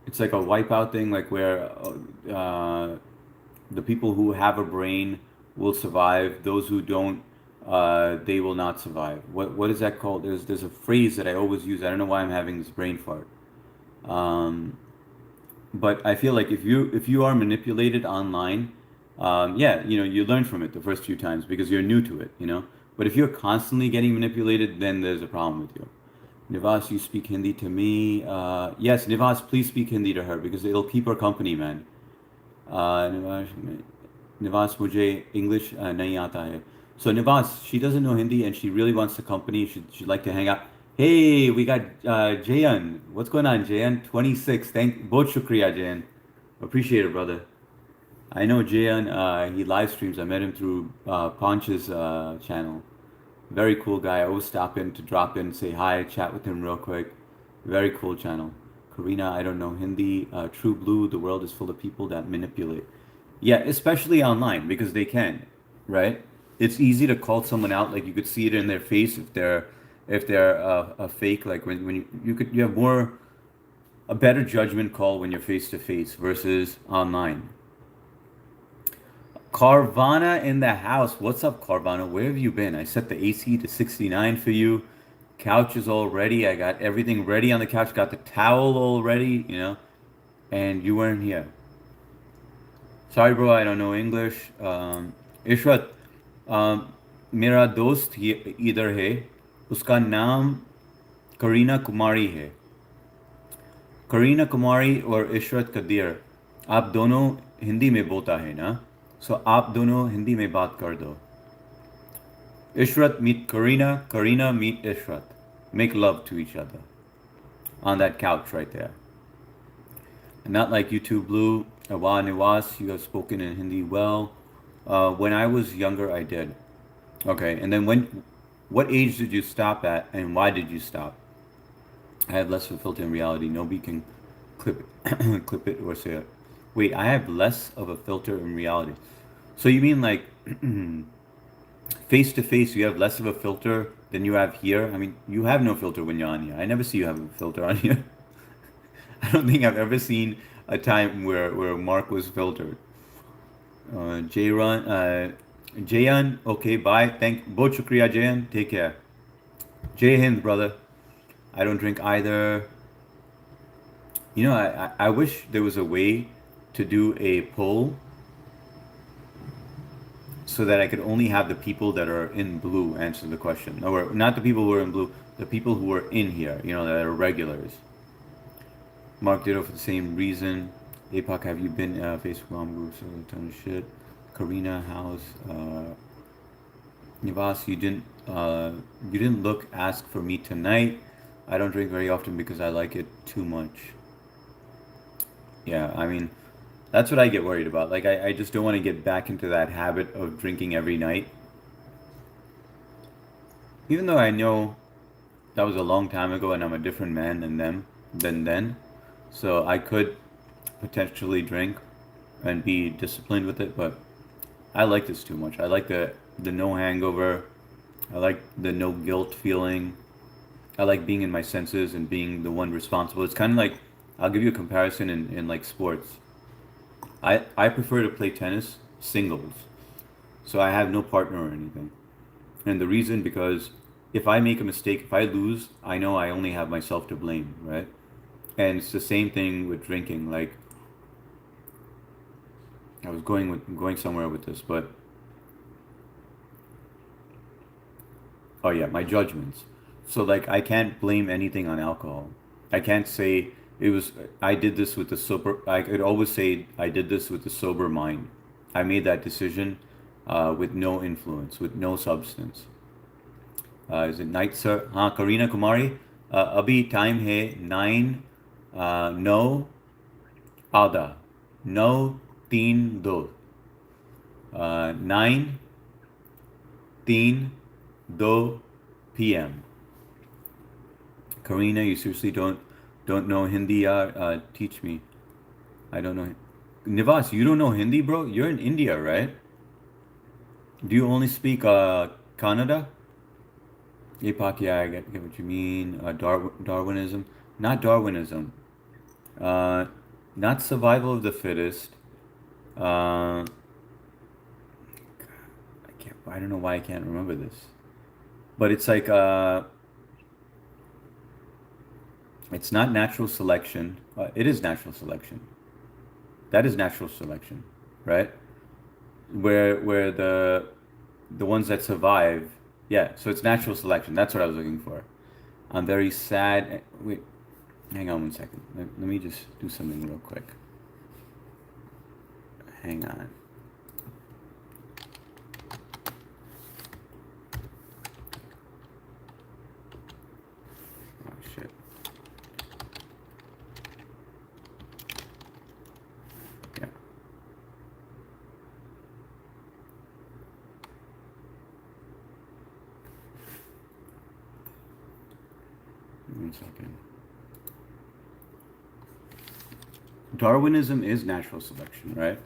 It's like a wipeout thing, like where the people who have a brain will survive. Those who don't, they will not survive. What is that called? There's a phrase that I always use. I don't know why I'm having this brain fart. Um, but I feel like if you are manipulated online, yeah, you learn from it the first few times because you're new to it. But if you're constantly getting manipulated, then there's a problem with you. Nivas, you speak Hindi to me. Yes, Nivas, please speak Hindi to her because it'll keep her company, man. निवास निवास मुझे English नहीं आता है. So Nivas, she doesn't know Hindi and she really wants the company. She'd like to hang out. Hey, we got Jayan. What's going on, Jayan? 26. Bahut shukriya, Jayan. Appreciate it, brother. I know Jayan. He live streams. I met him through Ponch's channel. Very cool guy. I always stop in to drop in, say hi, chat with him real quick. Very cool channel. Karina, I don't know Hindi. True Blue, the world is full of people that manipulate. Yeah, especially online because they can, right? It's easy to call someone out. Like you could see it in their face if they're a fake. Like when you have more a better judgment call when you're face to face versus online. Carvana in the house. What's up, Carvana? Where have you been? I set the AC to 69 for you. Couch is all ready. I got everything ready on the couch. Got the towel all ready. And you weren't here. Sorry, bro. I don't know English. Ishrat मेरा दोस्त इधर है. उसका नाम करीना कुमारी है. करीना कुमारी और इशरत कदीर आप दोनों हिंदी में बोलता है ना. सो आप दोनों हिंदी में बात कर दो. Ishrat meet Karina, Karina meet Ishrat. Make love to each other on that couch right there. And not like you two blue, Awa Niwas, you have spoken in Hindi well. When I was younger, I did. Okay, and then what age did you stop at and why did you stop? I have less of a filter in reality. Nobody can clip it, clip it or say it. Wait, I have less of a filter in reality. So you mean like face to face, you have less of a filter than you have here? I mean, you have no filter when you're on here. I never see you have a filter on here. I don't think I've ever seen a time where Mark was filtered. Jayan, okay, bye. Bahut shukriya, Jayan. Take care. Jai Hind, brother. I don't drink either. I wish there was a way to do a poll so that I could only have the people that are in blue answer the question. Or not the people who are in blue, the people who are in here, that are regulars. Mark Ditto for the same reason. APOC, have you been Facebook mom groups? A ton of shit. Karina House. Nivas, you didn't ask for me tonight. I don't drink very often because I like it too much. Yeah, I mean, that's what I get worried about. Like, I just don't want to get back into that habit of drinking every night. Even though I know that was a long time ago and I'm a different man than then. So I could potentially drink and be disciplined with it, but I like this too much. I like the no hangover. I like the no guilt feeling. I like being in my senses and being the one responsible. It's kind of like I'll give you a comparison in like sports. I prefer to play tennis singles. So I have no partner or anything. And the reason because if I make a mistake, if I lose, I know I only have myself to blame, right? And it's the same thing with drinking. Like I was going somewhere with this, but oh yeah, my judgments. So like I can't blame anything on alcohol. I can't say it was I did this with the sober. I could always say I did this with the sober mind. I made that decision with no influence, with no substance. Is it night, sir? हाँ, Karina Kumari. अभी time है 9 आधा 9:32 9:32 p.m. Karina, you seriously don't know Hindi, yaar? Teach me. I don't know. Nivas, you don't know Hindi, bro? You're in India, right? Do you only speak Kannada? APOC, yeah, I get what you mean. Darwinism. Not Darwinism. Not survival of the fittest. Uh, I can't. I don't know why I can't remember this. But it's like it's not natural selection. It is natural selection. That is natural selection, right? Where the ones that survive, yeah. So it's natural selection. That's what I was looking for. I'm very sad. Wait, hang on one second. Let me just do something real quick. Hang on. Oh shit. Yeah. 1 second. Darwinism is natural selection, right?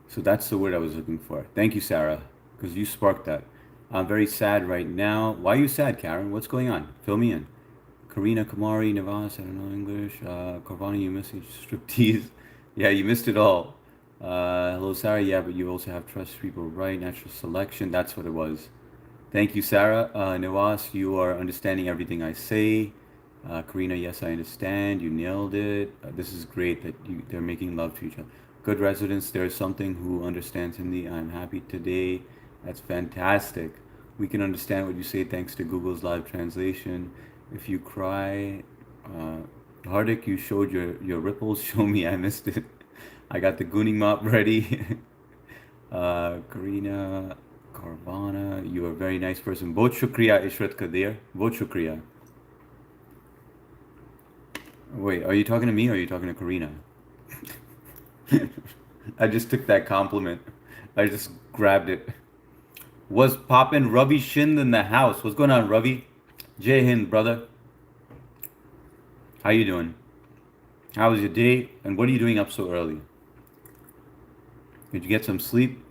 So that's the word I was looking for. Thank you, Sarah, because you sparked that. I'm very sad right now. Why are you sad, Karen? What's going on? Fill me in. Karina Kamari, Navas, I don't know English. Carvana, you missed striptease. Yeah, you missed it all. Hello, Sarah. Yeah, but you also have trust people, right? Natural selection. That's what it was. Thank you, Sarah. Nawaz, you are understanding everything I say. Karina, yes, I understand. You nailed it. This is great that they're making love to each other. Good residents, there's something who understands Hindi. I'm happy today. That's fantastic. We can understand what you say thanks to Google's live translation. If you cry, Hardik, you showed your ripples. Show me, I missed it. I got the gooning mop ready. Karina, Carvana, you are a very nice person. Bahut shukriya, Ishrat Kadir. Bahut shukriya. Wait, are you talking to me or are you talking to Karina? I just took that compliment. I just grabbed it. Was poppin' Ravi Shind in the house? What's going on, Ravi? Jai Hind, brother. How you doing? How was your day? And what are you doing up so early? Did you get some sleep?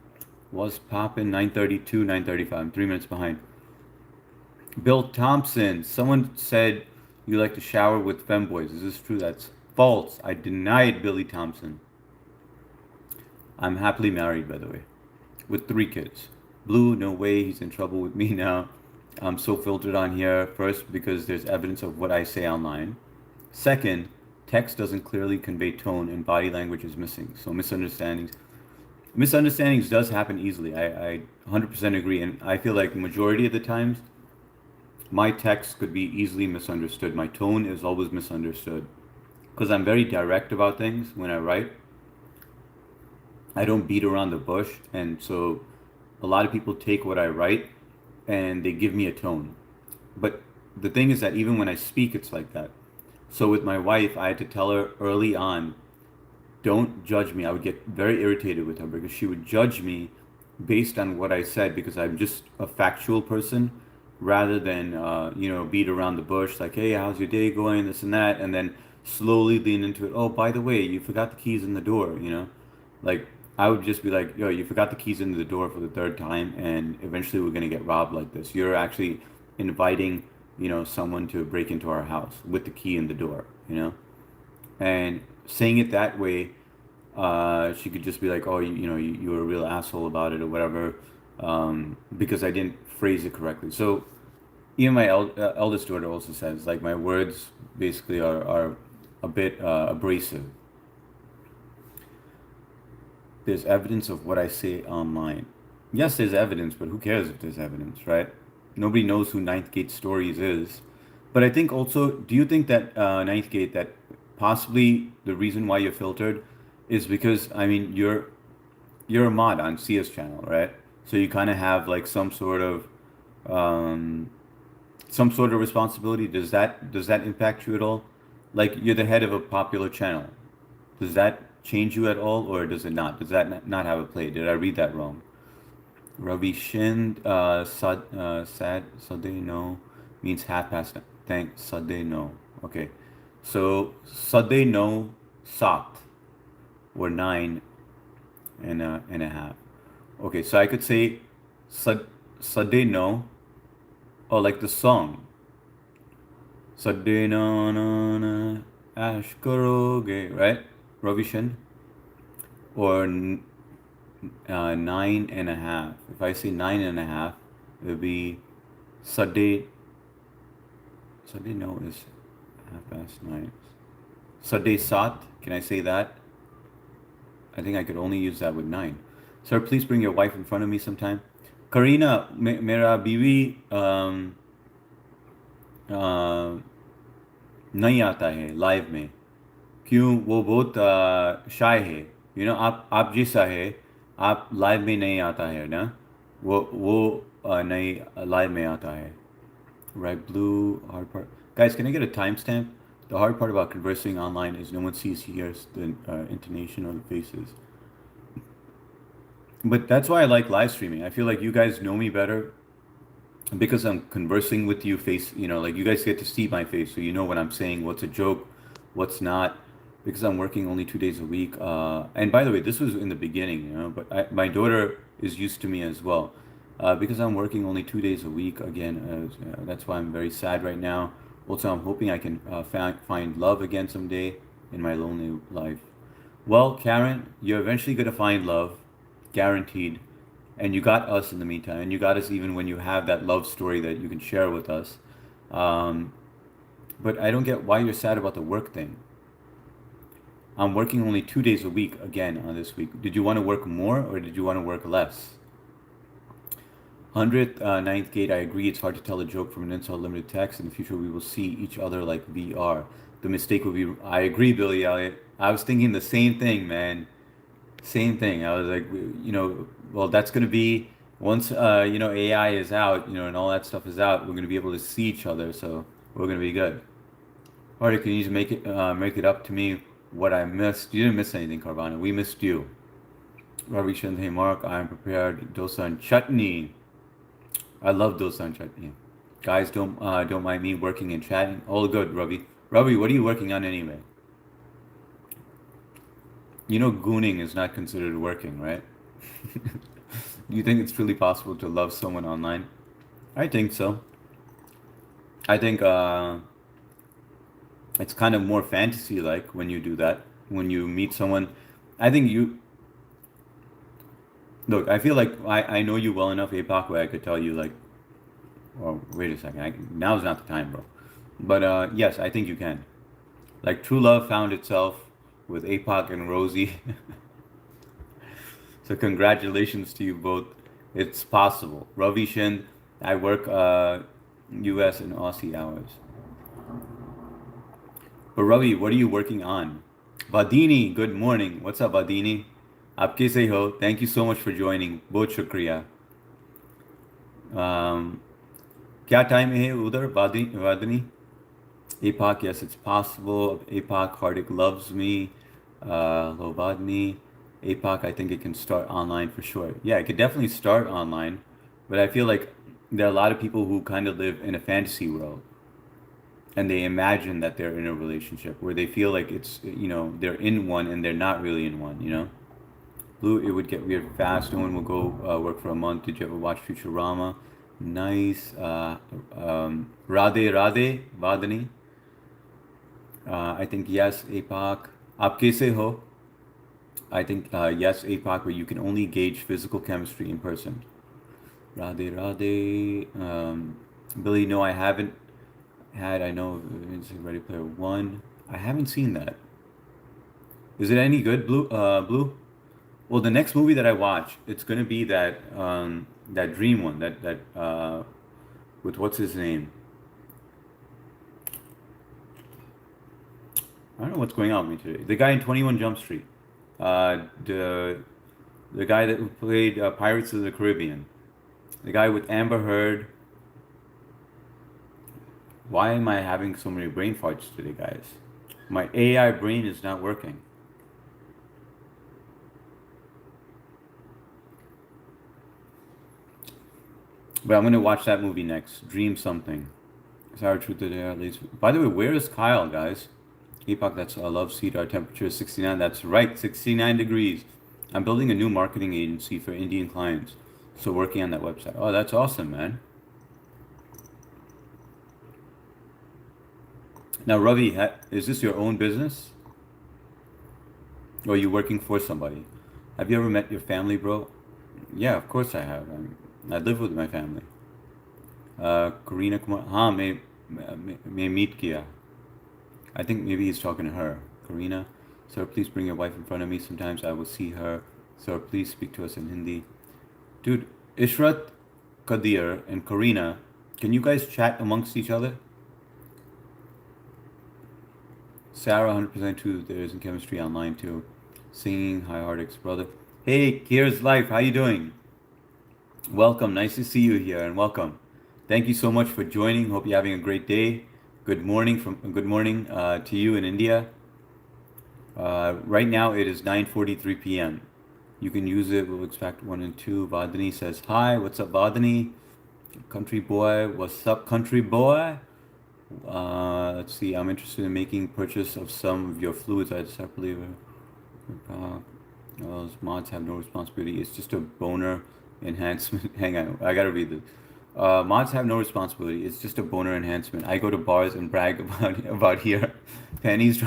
Was poppin' 9:32, 9:35. I'm 3 minutes behind. Bill Thompson. Someone said you like to shower with femboys. Is this true? That's false. I denied Billy Thompson. I'm happily married, by the way, with 3 kids. Blue, no way. He's in trouble with me now. I'm so filtered on here. First, because there's evidence of what I say online. Second, text doesn't clearly convey tone and body language is missing. So misunderstandings does happen easily. I 100% agree. And I feel like majority of the times, my text could be easily misunderstood. My tone is always misunderstood. Because I'm very direct about things when I write. I don't beat around the bush. And so a lot of people take what I write and they give me a tone. But the thing is that even when I speak, it's like that. So with my wife, I had to tell her early on, don't judge me. I would get very irritated with her because she would judge me based on what I said because I'm just a factual person rather than, beat around the bush like, hey, how's your day going? This and that. And then slowly lean into it. Oh, by the way, you forgot the keys in the door. Like, I would just be like, yo, you forgot the keys into the door for the third time, and eventually we're going to get robbed like this. You're actually inviting, someone to break into our house with the key in the door. And saying it that way, she could just be like, oh, you were a real asshole about it or whatever, because I didn't phrase it correctly. So even my eldest daughter also says, like, my words basically are a bit abrasive. There's evidence of what I say online. Yes, there's evidence, but who cares if there's evidence, right? Nobody knows who Ninth Gate Stories is. But I think also, do you think that Ninth Gate, that possibly the reason why you're filtered is because, I mean, you're a mod on CS channel, right? So you kind of have like um, some sort of responsibility. Does that impact you at all? Like you're the head of a popular channel. Does that change you at all, or does it not? Does that not have a play? Did I read that wrong? Ravi Shind, sad, Sade no, means half past. Thanks, Sade no. Okay. So, Sade no, Sat, or 9 and a half. Okay, so I could say, Sade no, or like the song. Sade no, no, no. Ash karoge, right? Ravishan, or 9.5. If I say 9.5, it would be Sunday. Sunday, no, is 9:30. Sunday Sat. Can I say that? I think I could only use that with 9. Sir, please bring your wife in front of me sometime. Karina, मेरा बीवी अ, नहीं आता है live में. क्यों? वो बहुत शाय है. आप जैसा है. आप लाइव में नहीं आता है ना. वो नहीं लाइव में आता है. Right, blue, hard part. Guys, can I get a timestamp? The hard part about conversing online is no one sees, hears the intonation or the faces. But that's why I like live streaming. I feel like you guys know me better because I'm conversing with you face, like you guys get to see my face, so you know what I'm saying, what's a joke, what's not, because I'm working only 2 days a week. And by the way, this was in the beginning, but my daughter is used to me as well, because I'm working only 2 days a week. Again, that's why I'm very sad right now. Also, I'm hoping I can find love again someday in my lonely life. Well, Karen, you're eventually gonna find love, guaranteed. And you got us in the meantime, and you got us even when you have that love story that you can share with us. Um, but I don't get why you're sad about the work thing. I'm working only 2 days a week again on this week. Did you want to work more or did you want to work less? 100th, ninth gate, I agree. It's hard to tell a joke from an insult limited text. In the future, we will see each other like VR. The mistake would be, I agree, Billy Elliot. I was thinking the same thing, man. Same thing. I was like, well, that's going to be once, AI is out, and all that stuff is out, we're going to be able to see each other. So we're going to be good. All right, can you just make it up to me what I missed? You didn't miss anything, Carvana. We missed you. Ravi Shandhe Mark, I am prepared. Dosa and chutney. I love dosa and chutney. Guys, don't mind me working and chatting. All good, Ravi. Ravi, what are you working on anyway? Gooning is not considered working, right? Do you think it's truly possible to love someone online? I think so. I think it's kind of more fantasy like when you do that. When you meet someone, I think you look. I feel like I know you well enough, APOC, where I could tell you like, well, wait a second. Now's not the time, bro. But yes, I think you can. Like true love found itself with APOC and Rosie. So congratulations to you both. It's possible. Ravi Shin, I work US and Aussie hours. But Ravi, what are you working on? Vadini, good morning. What's up, Vadini? आप कैसे हो? Thank you so much for joining. बहुत शुक्रिया. Um, क्या time है उधर, वादिनी? APOC, yes, it's possible. APOC, Hardik loves me. Lovadni. APOC, I think it can start online for sure. Yeah, it could definitely start online, but I feel like there are a lot of people who kind of live in a fantasy world and they imagine that they're in a relationship where they feel like they're in one and they're not really in one. Blue, it would get weird fast. No one will go work for a month. Did you ever watch Futurama? Nice. Radhe Radhe, Vadani. I think yes, APOC. आप कैसे हो? I think yes, APOC, where you can only gauge physical chemistry in person. Radhe Radhe. Billy, no, I haven't I know it's Ready Player One. I haven't seen that. Is it any good, Blue? Blue? Well, the next movie that I watch, it's gonna be that Dream one, that with what's his name? I don't know what's going on with me today. The guy in 21 Jump Street. The guy that played Pirates of the Caribbean. The guy with Amber Heard. Why am I having so many brain farts today, guys? My AI brain is not working. But I'm gonna watch that movie next. Dream something. Sour truth today at least. By the way, where is Kyle, guys? Epoch, that's a love seat. Our temperature is 69. That's right, 69 degrees. I'm building a new marketing agency for Indian clients. So working on that website. Oh, that's awesome, man. Now, Ravi, is this your own business, or are you working for somebody? Have you ever met your family, bro? Yeah, of course I have. I live with my family. Karina Kumar. हाँ मैं meet किया. I think maybe he's talking to her. Karina, sir, please bring your wife in front of me. Sometimes I will see her. Sir, please speak to us in Hindi. Dude, Ishrat, Kadir, and Karina, can you guys chat amongst each other? Sarah, 100% too. There is in chemistry online too. Singing, High Heartix, brother. Hey, Kier's Life, how you doing? Welcome. Nice to see you here, and welcome. Thank you so much for joining. Hope you're having a great day. Good morning to you in India. Right now it is 9:43 p.m. You can use it. We'll expect one and two. Vadani says hi. What's up, Vadani? Country boy. What's up, country boy? Let's see. I'm interested in making purchase of some of your fluids. I separately. Those mods have no responsibility. It's just a boner enhancement. Hang on, I gotta read this. Mods have no responsibility. It's just a boner enhancement. I go to bars and brag about here. Pennies.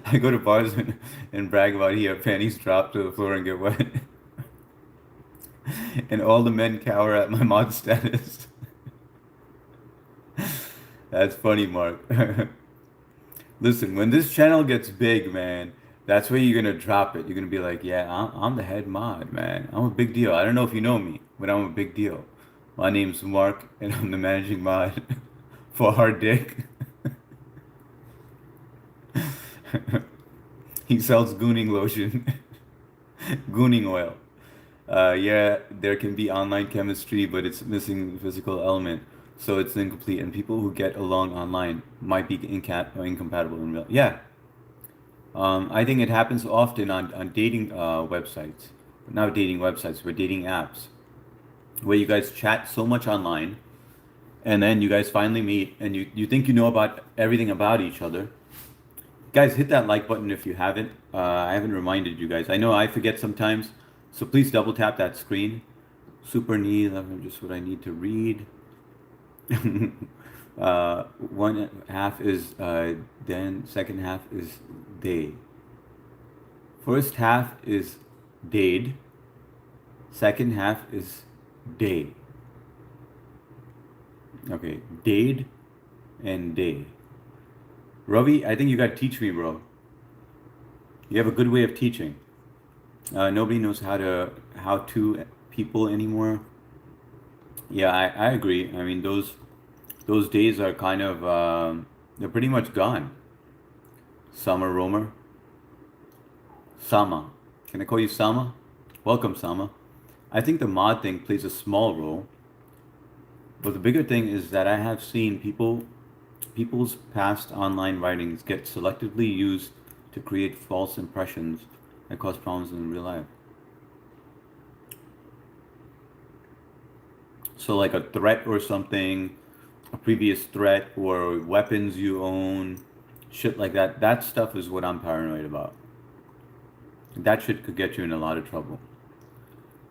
I go to bars and brag about here. Pennies drop to the floor and get wet, and all the men cower at my mod status. That's funny, Mark. Listen, when this channel gets big, man, that's where you're gonna drop it. You're gonna be like, yeah, I'm the head mod, man. I'm a big deal. I don't know if you know me, but I'm a big deal. My name's Mark, and I'm the managing mod for Hard Dick. He sells gooning lotion, gooning oil. Yeah, there can be online chemistry, but it's missing the physical element, so it's incomplete. And people who get along online might be incompatible in real. Yeah, I think it happens often on dating websites, not dating websites, but dating apps, where you guys chat so much online, and then you guys finally meet, and you think you know about everything about each other. Guys, hit that like button if you haven't. I haven't reminded you guys. I know I forget sometimes, so please double tap that screen. Super need, just what I need to read. One half is then, second half is they. First half is dade, second half is day. Okay, dade and day. Ravi, I think you gotta teach me, bro. You have a good way of teaching. Nobody knows how to people anymore. Yeah, I agree. I mean, those days are kind of they're pretty much gone. Summer Romer, Sama. Can I call you Sama? Welcome, Sama. I think the mod thing plays a small role, but the bigger thing is that I have seen people's past online writings get selectively used to create false impressions that cause problems in real life. So, like a threat or something, a previous threat, or weapons you own, shit like that. That stuff is what I'm paranoid about. That shit could get you in a lot of trouble.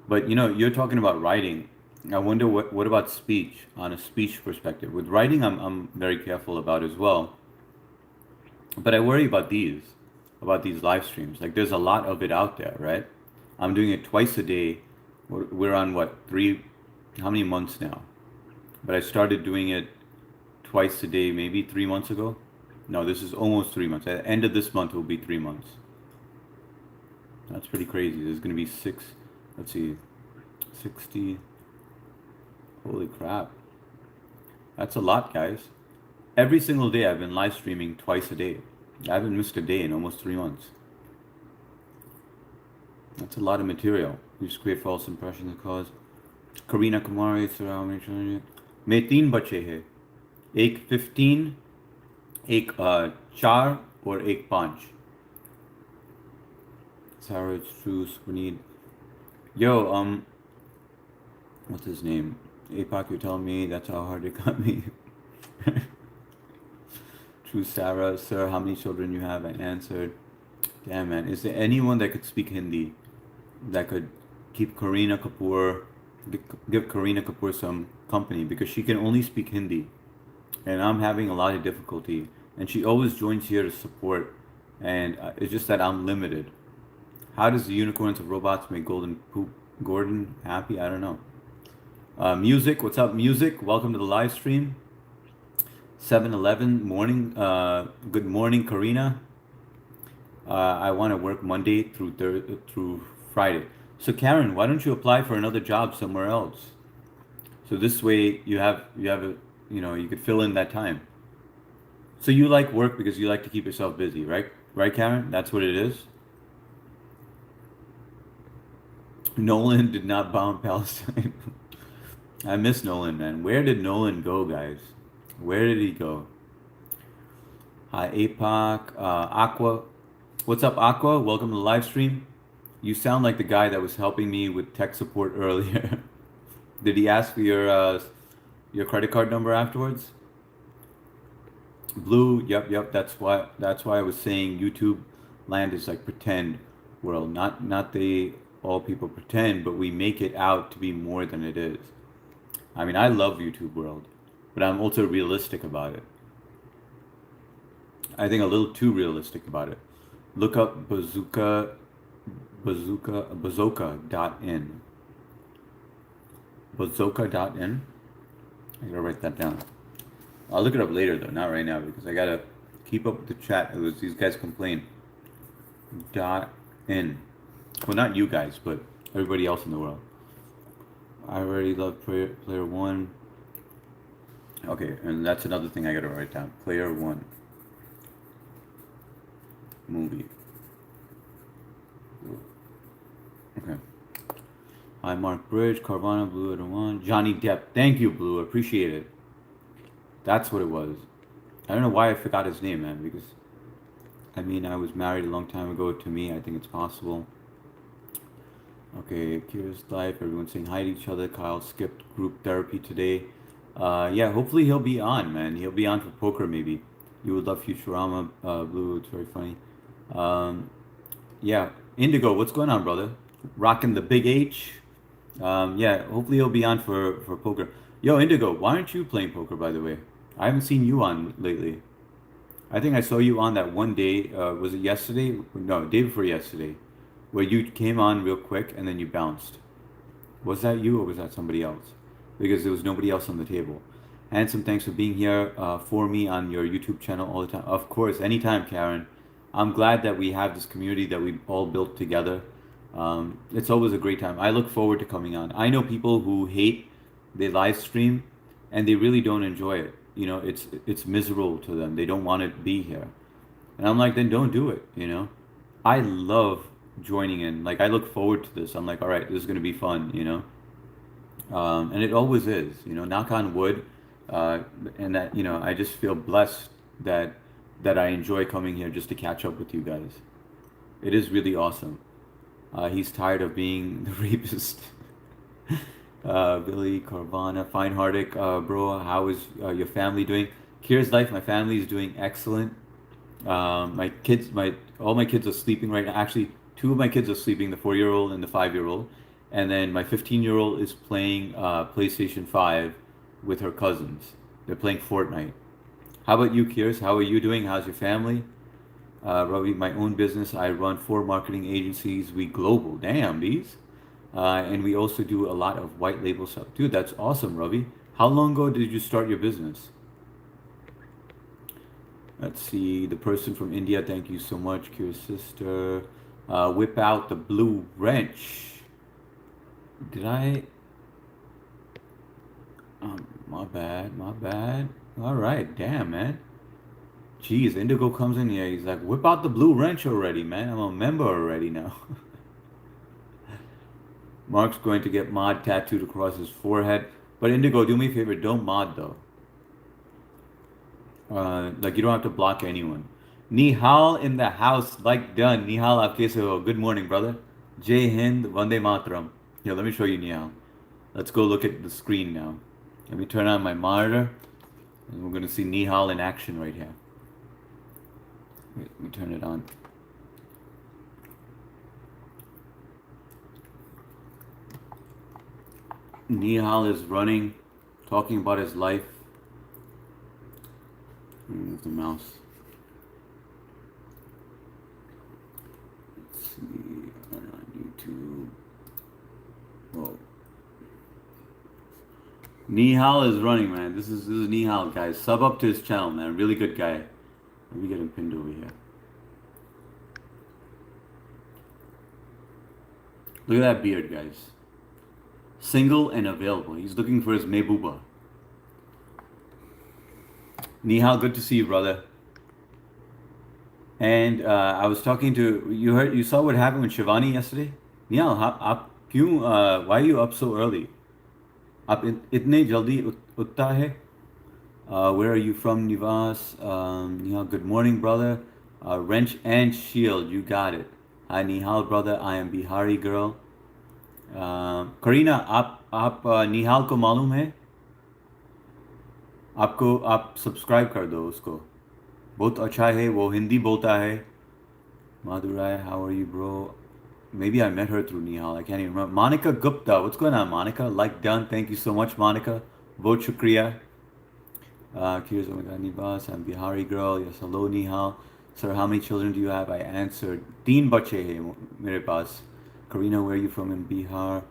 But you're talking about writing. I wonder what about speech on a speech perspective. With writing, I'm very careful about as well. But I worry about these live streams. Like there's a lot of it out there, right? I'm doing it twice a day. We're on what, how many months now? But I started doing it twice a day, maybe 3 months ago. No, this is almost 3 months. At the end of this month will be 3 months. That's pretty crazy. There's gonna be let's see, 60. Holy crap. That's a lot, guys. Every single day I've been live streaming twice a day. I haven't missed a day in almost 3 months. That's a lot of material. You just create false impressions and cause. Karina Kumari, मेरे 3 बच्चे हैं, एक 15, एक 4 और एक 5. Sarah, it's true. Need. Yo, what's his name? APOC, you're telling me that's how hard it got me. True, Sarah. Sir, how many children you have? I answered. Damn, man. Is there anyone that could speak Hindi that could keep Karina Kapoor, give Karina Kapoor some company? Because she can only speak Hindi. and I'm having a lot of difficulty. And she always joins here to support, and it's just that I'm limited. How does the unicorns of robots make Golden Poop Gordon happy? I don't know. Music, what's up, music? Welcome to the live stream. 7-Eleven morning. Good morning, Karina. I want to work Monday through Friday. So Karen, why don't you apply for another job somewhere else? So this way you have a you could fill in that time. So you like work because you like to keep yourself busy, right? Right, Karen? That's what it is. Nolan did not bomb Palestine. I miss Nolan, man. Where did Nolan go, guys? Where did he go? Hi, APOC. Aqua. What's up, Aqua? Welcome to the live stream. You sound like the guy that was helping me with tech support earlier. Did he ask for your credit card number afterwards? Blue. Yep, yep. That's why I was saying YouTube land is like pretend world. Not they all people pretend, but we make it out to be more than it is. I mean, I love YouTube world, but I'm also realistic about it. I think a little too realistic about it. Look up bazooka.in. Bazooka.in. I gotta write that down. I'll look it up later though, not right now because I gotta keep up with the chat. It was these guys complain. Dot in. Well, not you guys, but everybody else in the world. I already love player one. Okay, and that's another thing I gotta write down. Player one movie. Okay. Hi, Mark Bridge, Carvana, Blue, one. Johnny Depp. Thank you, Blue. Appreciate it. That's what it was. I don't know why I forgot his name, man, because I mean, I was married a long time ago. To me, I think it's possible. Okay, Kira's life. Everyone's saying hi to each other. Kyle skipped group therapy today. Yeah, hopefully he'll be on, man. He'll be on for poker, maybe. You would love Futurama, Blue. It's very funny. Um, yeah, Indigo, what's going on, brother? Rocking the big H. Yeah, hopefully he'll be on for poker. Yo, Indigo, why aren't you playing poker, by the way? I haven't seen you on lately. I think I saw you on that one day. Was it yesterday? No, day before yesterday, where you came on real quick and then you bounced. Was that you or was that somebody else? Because there was nobody else on the table. Handsome, thanks for being here for me on your YouTube channel all the time. Of course, anytime, Karen. I'm glad that we have this community that we all built together. It's always a great time. I look forward to coming on. I know people who hate they live stream and they really don't enjoy it. It's miserable to them. They don't want to be here. And I'm like, then don't do it, you know? I love joining in. Like I look forward to this. I'm like, all right, this is gonna be fun. And it always is, knock on wood. And that, I just feel blessed that I enjoy coming here just to catch up with you guys. It is really awesome. He's tired of being the rapist. Billy Carvana, fine hearted, bro. How is your family doing? Kira's life. My family is doing excellent. My kids, my all my kids are sleeping right now. Actually, two of my kids are sleeping, the 4-year old and the 5-year old, and then my 15-year old is playing PlayStation 5 with her cousins. They're playing Fortnite. How about you, Kiers? How are you doing? How's your family? Ravi, my own business. I run 4 marketing agencies. We global. Damn, these. And we also do a lot of white label stuff. Dude, that's awesome, Ravi. How long ago did you start your business? Let's see. The person from India, thank you so much, Kira's sister. Whip out the blue wrench. Did I? My bad, my bad. All right, damn, man. Jeez, Indigo comes in here. He's like, whip out the blue wrench already, man. I'm a member already now. Mark's going to get mod tattooed across his forehead. But Indigo, do me a favor, don't mod though. Like you don't have to block anyone. Nihal in the house, like done. Nihal, aap kaise ho? Good morning, brother. Jai Hind, Vande Mataram. Here, let me show you Nihal. Let's go look at the screen now. Let me turn on my monitor. And we're going to see Nihal in action right here. Wait, let me turn it on. Nihal is running, talking about his life. Move the mouse. Let's see on YouTube. Whoa. Nihal is running, man. This is Nihal, guys. Sub up to his channel, man. Really good guy. Let me get him pinned over here. Look at that beard, guys. Single and available. He's looking for his Mebuba. Nihal, good to see you, brother. And I was talking to you saw what happened with Shivani yesterday? Nihal, why are you up so early? आप इतने जल्दी उठता है? Where are you from, Nivas? Nihal, good morning, brother. Wrench and Shield, you got it. Hi, Nihal, brother. I am Bihari girl. Karina, आप निहाल को मालूम है? आपको आप सब्सक्राइब कर दो उसको. बहुत अच्छा है, वो हिंदी बोलता है. Madurai, how are you, bro? Maybe I met her through Nihal. I can't even remember. Monica Gupta. What's going on, Monica? Like done. Thank you so much, Monica. Vote shukriya. Here's oh my God, Nibas. I'm Bihari girl. Yes, hello, Nihal. Sir, how many children do you have? I answered. Teen bache hai mere paas. Karina, where are you from in Bihar?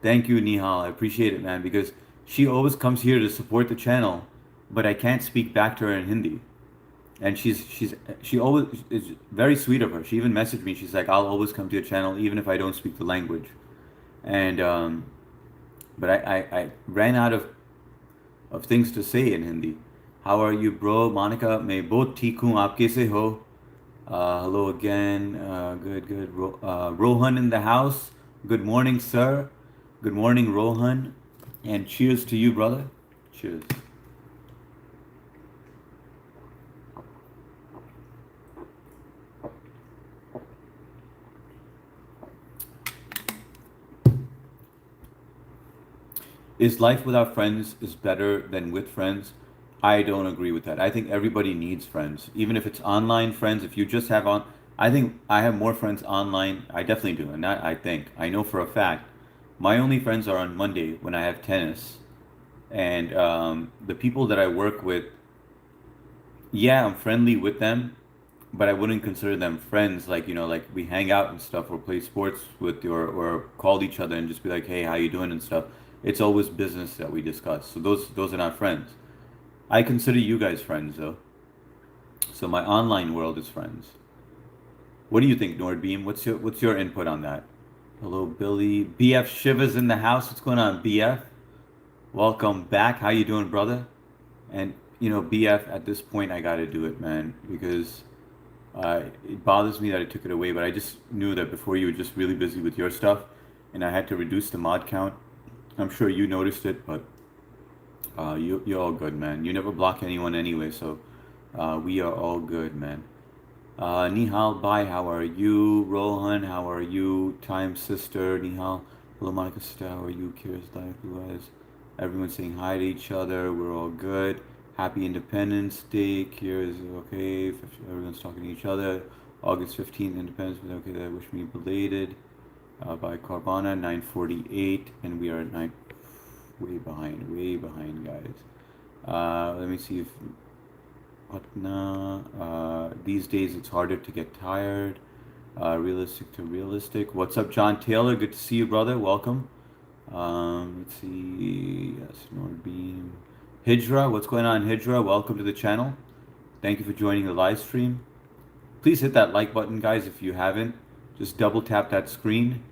Thank you, Nihal. I appreciate it, man, because she always comes here to support the channel, but I can't speak back to her in Hindi. And she always is very sweet of her. She even messaged me. She's like, I'll always come to your channel even if I don't speak the language. And but I ran out of things to say in Hindi. How are you, bro? Monica, मैं बहुत ठीक हूँ. आप कैसे हो? Hello again. Good. Rohan in the house. Good morning, sir. Good morning, Rohan. And cheers to you, brother. Cheers. Is life without friends is better than with friends? I don't agree with that. I think everybody needs friends, even if it's online friends. If you just have on, I think I have more friends online. I definitely do, and I think I know for a fact. My only friends are on Monday when I have tennis, and the people that I work with, yeah, I'm friendly with them, but I wouldn't consider them friends. Like like we hang out and stuff, or play sports with, or call each other and just be like, hey, how you doing and stuff. It's always business that we discuss. So those are not friends. I consider you guys friends though. So my online world is friends. What do you think, Nordbeam? What's your input on that? Hello, Billy. BF Shiva's in the house. What's going on, BF? Welcome back. How you doing, brother? And BF, at this point, I gotta do it, man, because it bothers me that I took it away. But I just knew that before you were just really busy with your stuff, and I had to reduce the mod count. I'm sure you noticed it, but you're all good, man. You never block anyone anyway, so we are all good, man. Nihal, bye. How are you, Rohan? How are you, Time Sister? Nihal, hello, Monica Sister. How are you? Kira's life, you guys. Everyone's saying hi to each other. We're all good. Happy Independence Day. Kira's okay. Everyone's talking to each other. August 15th, Independence Day. Okay, that wish me belated. By Carvana, 9:48, and we are way behind, guys. Let me see if Patna. These days it's harder to get tired. Realistic to realistic. What's up, John Taylor? Good to see you, brother. Welcome. Let's see. Yes, Nordbeam. Hijra, what's going on, Hijra? Welcome to the channel. Thank you for joining the live stream. Please hit that like button, guys, if you haven't. Just double tap that screen.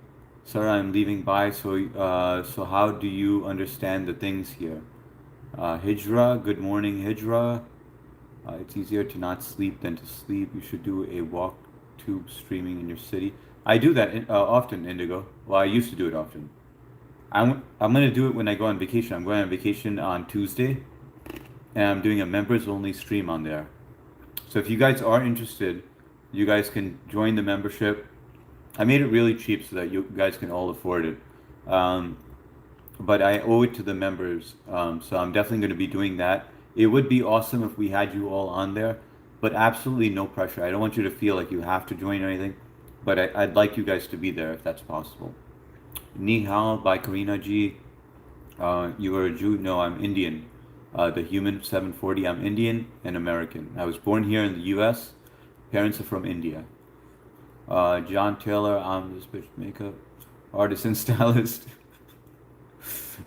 Sir, I'm leaving by, so how do you understand the things here? Hijra, good morning, Hijra. It's easier to not sleep than to sleep. You should do a walk tube streaming in your city. I do that often, Indigo. Well, I used to do it often. I'm gonna do it when I go on vacation. I'm going on vacation on Tuesday, and I'm doing a members only stream on there. So if you guys are interested, you guys can join the membership. I made it really cheap so that you guys can all afford it. But I owe it to the members, so I'm definitely going to be doing that. It would be awesome if we had you all on there, but absolutely no pressure. I don't want you to feel like you have to join or anything, but I'd like you guys to be there if that's possible. Ni hao by Karina G. You are a Jew? No, I'm Indian. The Human 740. I'm Indian and American. I was born here in the U.S. Parents are from India. John Taylor. I'm this bitch makeup artist and stylist.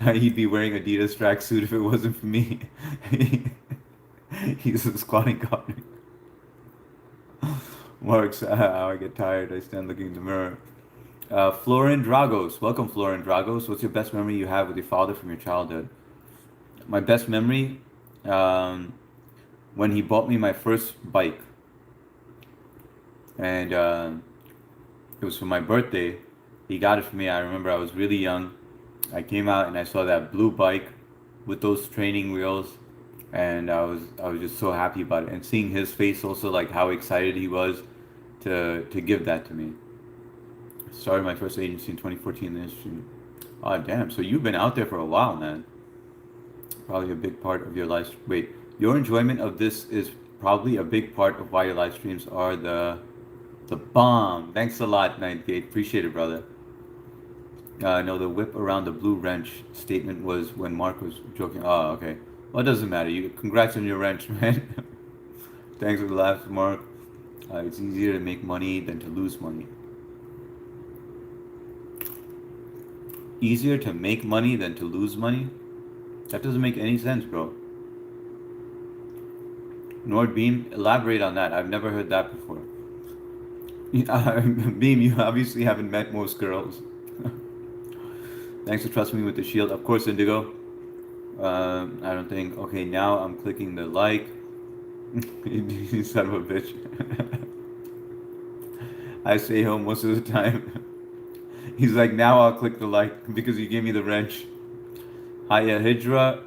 He'd be wearing Adidas tracksuit if it wasn't for me. He's a squatting corner. Marks, how I get tired. I stand looking in the mirror. Florin Dragos. Welcome, Florin Dragos. What's your best memory you have with your father from your childhood? My best memory, um, when he bought me my first bike, and it was for my birthday. He got it for me. I remember I was really young. I came out and I saw that blue bike with those training wheels, and I was just so happy about it. And seeing his face also, like how excited he was to give that to me. Started my first agency in 2014. Oh damn! So you've been out there for a while, man. Probably a big part of your life. Wait, your enjoyment of this is probably a big part of why your live streams are the bomb. Thanks a lot, 98. Appreciate it, brother. No, the whip around the blue wrench statement was when Mark was joking. Oh, okay. Well, it doesn't matter. You congrats on your wrench, man. Thanks for the laughs, Mark. It's easier to make money than to lose money. Easier to make money than to lose money? That doesn't make any sense, bro. Nordbeam, elaborate on that. I've never heard that before. Beam, you obviously haven't met most girls. Thanks for trusting me with the shield. Of course, Indigo. I don't think. Okay, now I'm clicking the like. You son of a bitch. I stay home most of the time. He's like, now I'll click the like because you gave me the wrench. Hiya Hydra.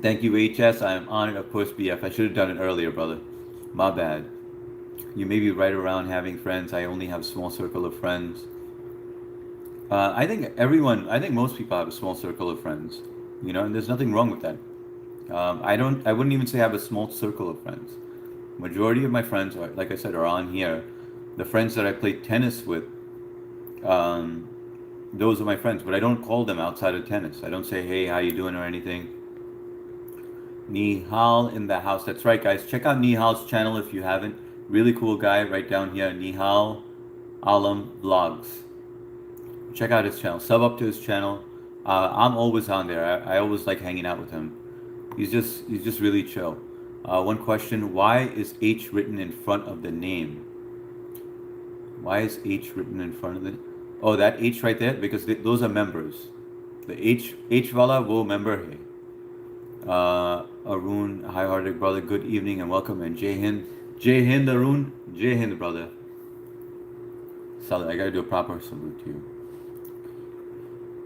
Thank you, HS. I am honored, of course, BF. I should have done it earlier, brother. My bad. You may be right around having friends. I only have a small circle of friends. I think most people have a small circle of friends, you know, and there's nothing wrong with that. I wouldn't even say I have a small circle of friends. Majority of my friends are, like I said, are on here. The friends that I play tennis with, those are my friends, but I don't call them outside of tennis. I don't say, hey, how you doing or anything. Nihal in the house. That's right, guys. Check out Nihal's channel if you haven't. Really cool guy right down here. Nihal Alam Vlogs. Check out his channel. Sub up to his channel. I'm always on there. I always like hanging out with him. He's just really chill. One question: why is H written in front of the name? Why is H written in front of the? Oh, that H right there, because those are members. The H Vala wo member hai. Arun, hi-hearted brother. Good evening and welcome. And Jai Hind Arun, Jai Hind brother. Solid. I gotta do a proper salute to you.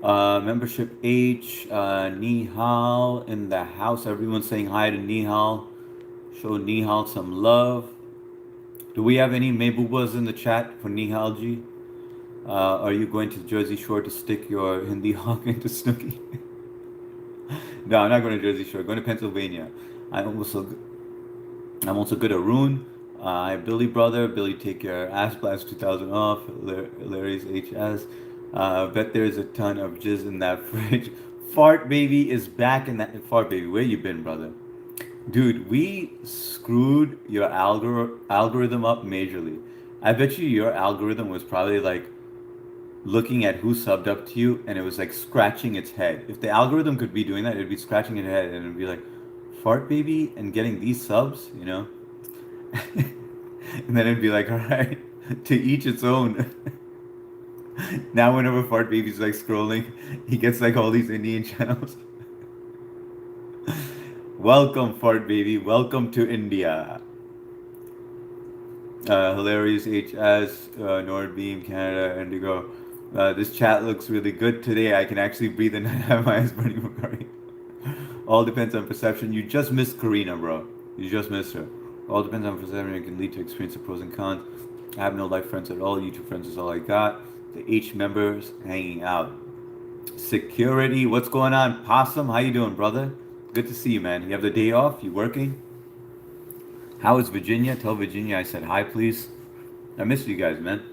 Membership H, Nihal in the house. Everyone's saying hi to Nihal. Show Nihal some love. Do we have any Mehbubas in the chat for Nihal Ji? Are you going to Jersey Shore to stick your Hindi hawk into Snooki? No, I'm not going to Jersey Shore. I'm going to Pennsylvania. I'm also good at Rune. Billy brother. Billy take care. Ass blast 2000 off. Larry's HS. Bet there's a ton of jizz in that fridge. Fart baby is back in that. Fart baby, where you been, brother? Dude, we screwed your algorithm up majorly. I bet you your algorithm was probably like looking at who subbed up to you, and it was like scratching its head. If the algorithm could be doing that, it'd be scratching its head, and it'd be like, fart baby and getting these subs, you know? And then it'd be like, all right, to each its own. Now whenever fart baby's like scrolling, he gets like all these Indian channels. Welcome, fart baby. Welcome to India. Hilarious HS, Nordbeam, Canada, Indigo. This chat looks really good today. I can actually breathe and not have my eyes burning for curry. All depends on perception. You just missed Karina, bro. You just missed her. All depends on perception. It can lead to experience of pros and cons. I have no life friends at all. YouTube friends is all I got. The H members hanging out. Security. What's going on? Possum, how you doing, brother? Good to see you, man. You have the day off? You working? How is Virginia? Tell Virginia I said hi, please. I miss you guys, man.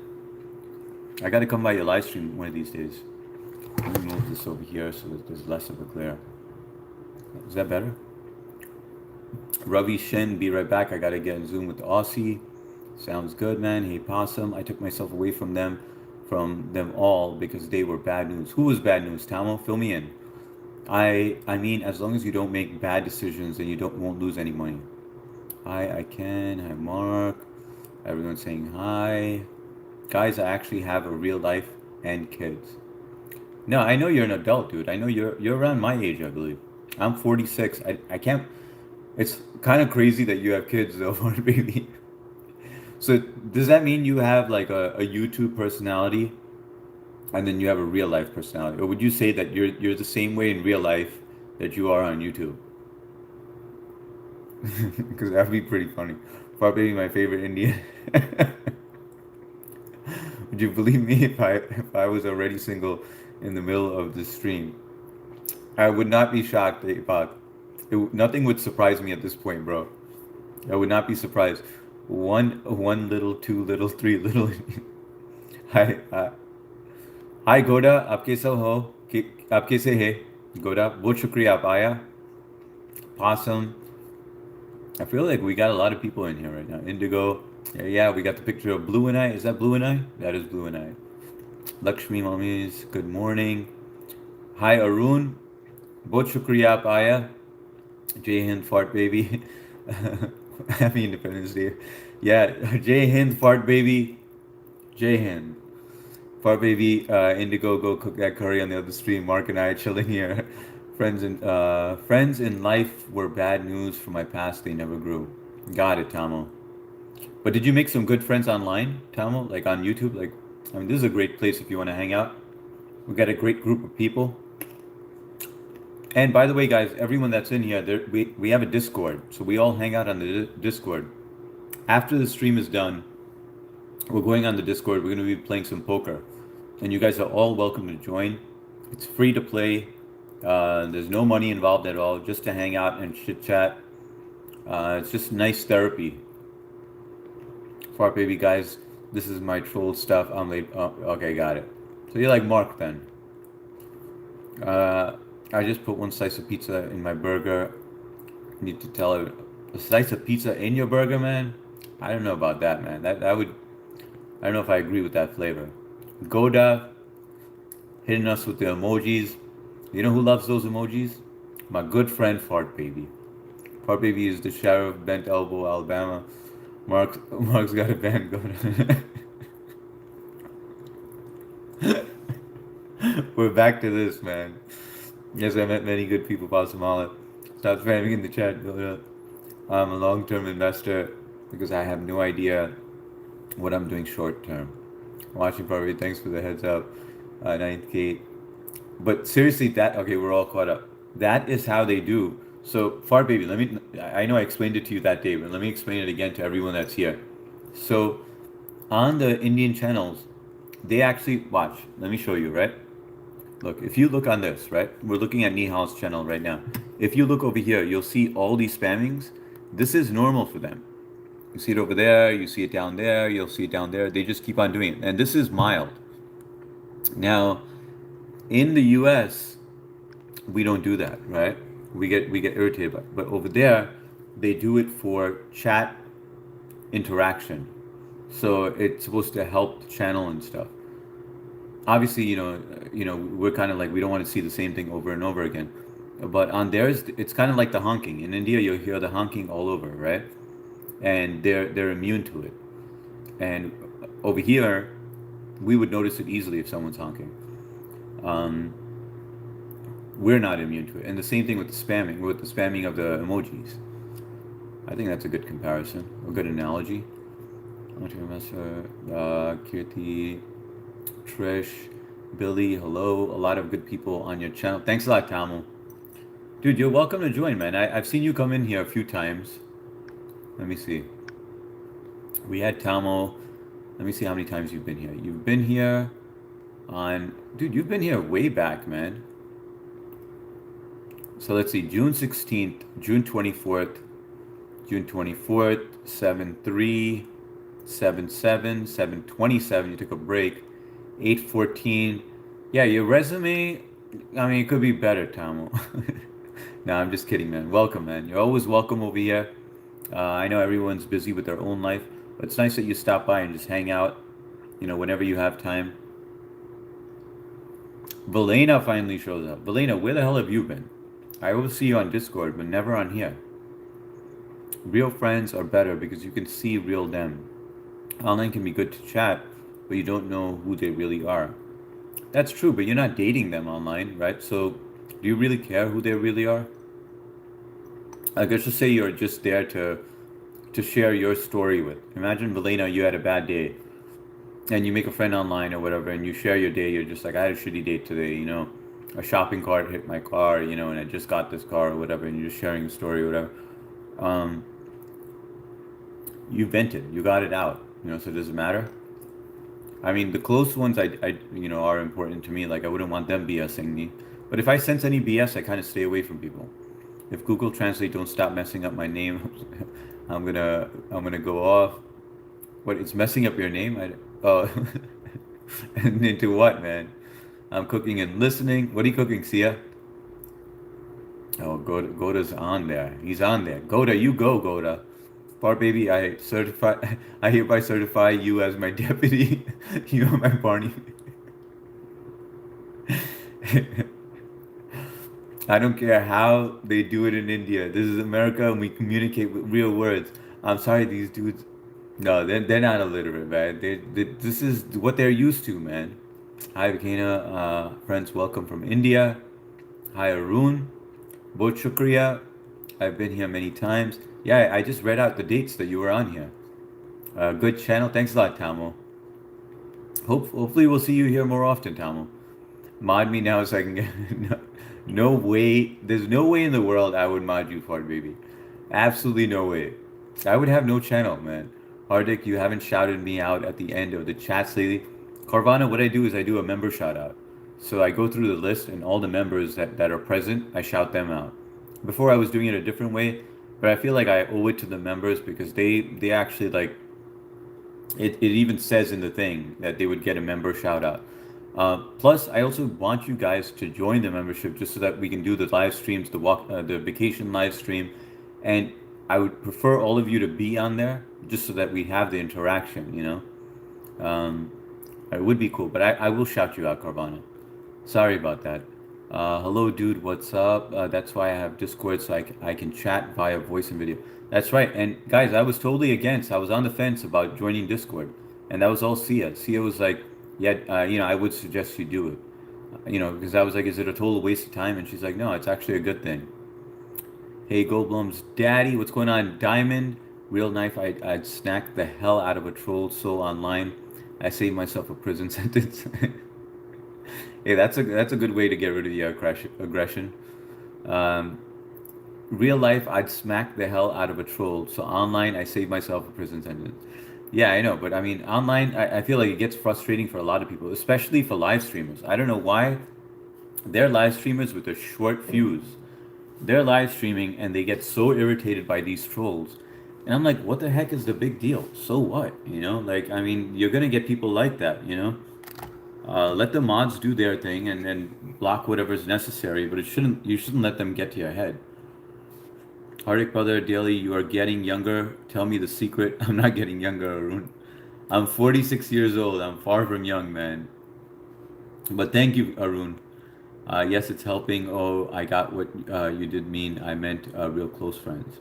I gotta come by your live stream one of these days. Let me move this over here so that there's less of a glare. Is that better? Ravi Shin, be right back. I gotta get in Zoom with Aussie. Sounds good, man. Hey, Possum. I took myself away from them all because they were bad news. Who was bad news? Tamo, fill me in. I mean, as long as you don't make bad decisions and you don't won't lose any money. Hi, I can. Hi, Mark. Everyone's saying hi. Guys, I actually have a real life and kids. No, I know you're an adult, dude. I know you're around my age, I believe. I'm 46. I can't. It's kind of crazy that you have kids though, baby. So does that mean you have like a YouTube personality and then you have a real life personality? Or would you say that you're the same way in real life that you are on YouTube? Because that'd be pretty funny. Probably my favorite Indian. Would you believe me if I was already single in the middle of the stream? I would not be shocked, Deepak. Nothing would surprise me at this point, bro. I would not be surprised. One little, two little, three little. Hi, hi गोड़ा आप कैसे हो आप कैसे हैं गोड़ा बहुत शुक्रिया आप आया Possum. I feel like we got a lot of people in here right now. Indigo. Yeah, yeah, we got the picture of Blue and I. Is that Blue and I? That is Blue and I. Lakshmi Mummies, good morning. Hi Arun. बहुत शुक्रिया आप आया. Jai Hind Fart Baby. Happy Independence Day. Yeah, Jai Hind Fart Baby. Jai Hind. Fart Baby, Indigo, go cook that curry on the other stream. Mark and I are chilling here. Friends in life were bad news from my past. They never grew. Got it, Tamo. But did you make some good friends online, Tamo? Like on YouTube? Like, I mean, this is a great place if you want to hang out. We got a great group of people. And by the way, guys, everyone that's in here, we have a Discord, so we all hang out on the Discord. After the stream is done, we're going on the Discord. We're going to be playing some poker, and you guys are all welcome to join. It's free to play. There's no money involved at all, just to hang out and chit chat. It's just nice therapy. Fart baby, guys, this is my troll stuff. I'm late. Oh, okay, got it. So you're like Mark then. I just put one slice of pizza in my burger. Need to tell her a slice of pizza in your burger, man. I don't know about that, man. That would. I don't know if I agree with that flavor. Goda hitting us with the emojis. You know who loves those emojis? My good friend Fart Baby. Fart Baby is the sheriff, Bent Elbow, Alabama. Mark's got a band going. We're back to this, man. Yes, I met many good people, Pasamala. Stop spamming in the chat. I'm a long-term investor because I have no idea what I'm doing short-term. Watching probably. Thanks for the heads up. Ninth Kate. But seriously, okay, we're all caught up. That is how they do. So, Fart Baby, I know I explained it to you that day, but let me explain it again to everyone that's here. So, on the Indian channels, they actually, watch, let me show you, right? Look, if you look on this, right? We're looking at Nihal's channel right now. If you look over here, you'll see all these spammings. This is normal for them. You see it over there, you see it down there, you'll see it down there. They just keep on doing it. And this is mild. Now, in the US, we don't do that, right? We get irritated by it. But over there, they do it for chat interaction. So it's supposed to help the channel and stuff. Obviously, we're kind of like we don't want to see the same thing over and over again. But on theirs, it's kind of like the honking. In India, you'll hear the honking all over, right? And they're immune to it. And over here, we would notice it easily if someone's honking. We're not immune to it. And the same thing with the spamming of the emojis. I think that's a good comparison, a good analogy. Kirti, Trish, Billy, hello. A lot of good people on your channel. Thanks a lot, Tamu. Dude, you're welcome to join, man. I've seen you come in here a few times. Let me see. We had Tamu. Let me see how many times you've been here. You've been here Dude, you've been here way back, man. So let's see. June 16th, June 24th, June 24th, 7/3, 7/7, 7/27. You took a break. 8/14. Yeah, your resume, I mean, it could be better, Tamu. No, I'm just kidding, man. Welcome, man. You're always welcome over here. I know everyone's busy with their own life, but it's nice that you stop by and just hang out, whenever you have time. Valena finally shows up. Valena, where the hell have you been? I always see you on Discord, but never on here. Real friends are better because you can see real them. Online can be good to chat, but you don't know who they really are. That's true, but you're not dating them online, right? So, do you really care who they really are? Like, let's just say you're just there to share your story with. Imagine, Valena, you had a bad day, and you make a friend online or whatever, and you share your day. You're just like, I had a shitty day today, a shopping cart hit my car, and I just got this car or whatever, and you're just sharing a story or whatever. Um, you vented, you got it out, so does it matter? I mean, the close ones, are important to me. Like, I wouldn't want them BSing me. But if I sense any BS, I kind of stay away from people. If Google Translate don't stop messing up my name, I'm gonna go off. What? It's messing up your name? Oh, and into what, man? I'm cooking and listening. What are you cooking, Sia? Oh, Goda's on there. He's on there. Goda, you go, Goda. Far baby, I hereby certify you as my deputy. You are my Barney. I don't care how they do it in India. This is America, and we communicate with real words. I'm sorry, these dudes. No, they're not illiterate, man. This is what they're used to, man. Hi, Vakina. Friends, welcome from India. Hi, Arun. Both Shukriya. I've been here many times. Yeah, I just read out the dates that you were on here. Good channel. Thanks a lot, Tamo. Hopefully we'll see you here more often, Tamo. Mod me now so I can get. No way. There's no way in the world I would mod you for it, baby. Absolutely no way. I would have no channel, man. Hardik, you haven't shouted me out at the end of the chats lately. Carvana, what I do is I do a member shout out. So I go through the list and all the members that are present, I shout them out. Before I was doing it a different way, but I feel like I owe it to the members because they actually like it even says in the thing that they would get a member shout out. Plus, I also want you guys to join the membership just so that we can do the live streams, the vacation live stream, and I would prefer all of you to be on there just so that we have the interaction. Um, it would be cool, but I will shout you out, Carvana. Sorry about that. Hello, dude. What's up? That's why I have Discord so I can chat via voice and video. That's right. And guys, I was totally against. I was on the fence about joining Discord, and that was all Sia. Sia was like, "Yeah, I would suggest you do it." Because I was like, "Is it a total waste of time?" And she's like, "No, it's actually a good thing." Hey, Goldblum's daddy, what's going on? Diamond, real knife. I'd snack the hell out of a troll soul online. I saved myself a prison sentence. Hey, that's a good way to get rid of the aggression. Um, Real life, I'd smack the hell out of a troll. So online, I save myself a prison sentence. Yeah, I know, but I mean, online, I feel like it gets frustrating for a lot of people, especially for live streamers. I don't know why they're live streamers with a short fuse. They're live streaming and they get so irritated by these trolls. And I'm like, what the heck is the big deal? So what? Like, I mean, you're gonna get people like that. Let the mods do their thing and block whatever's necessary, but you shouldn't let them get to your head. Hardik brother, daily, you are getting younger. Tell me the secret. I'm not getting younger, Arun. I'm 46 years old. I'm far from young, man. But thank you, Arun. Yes, it's helping. Oh, I got what you did mean. I meant real close friends.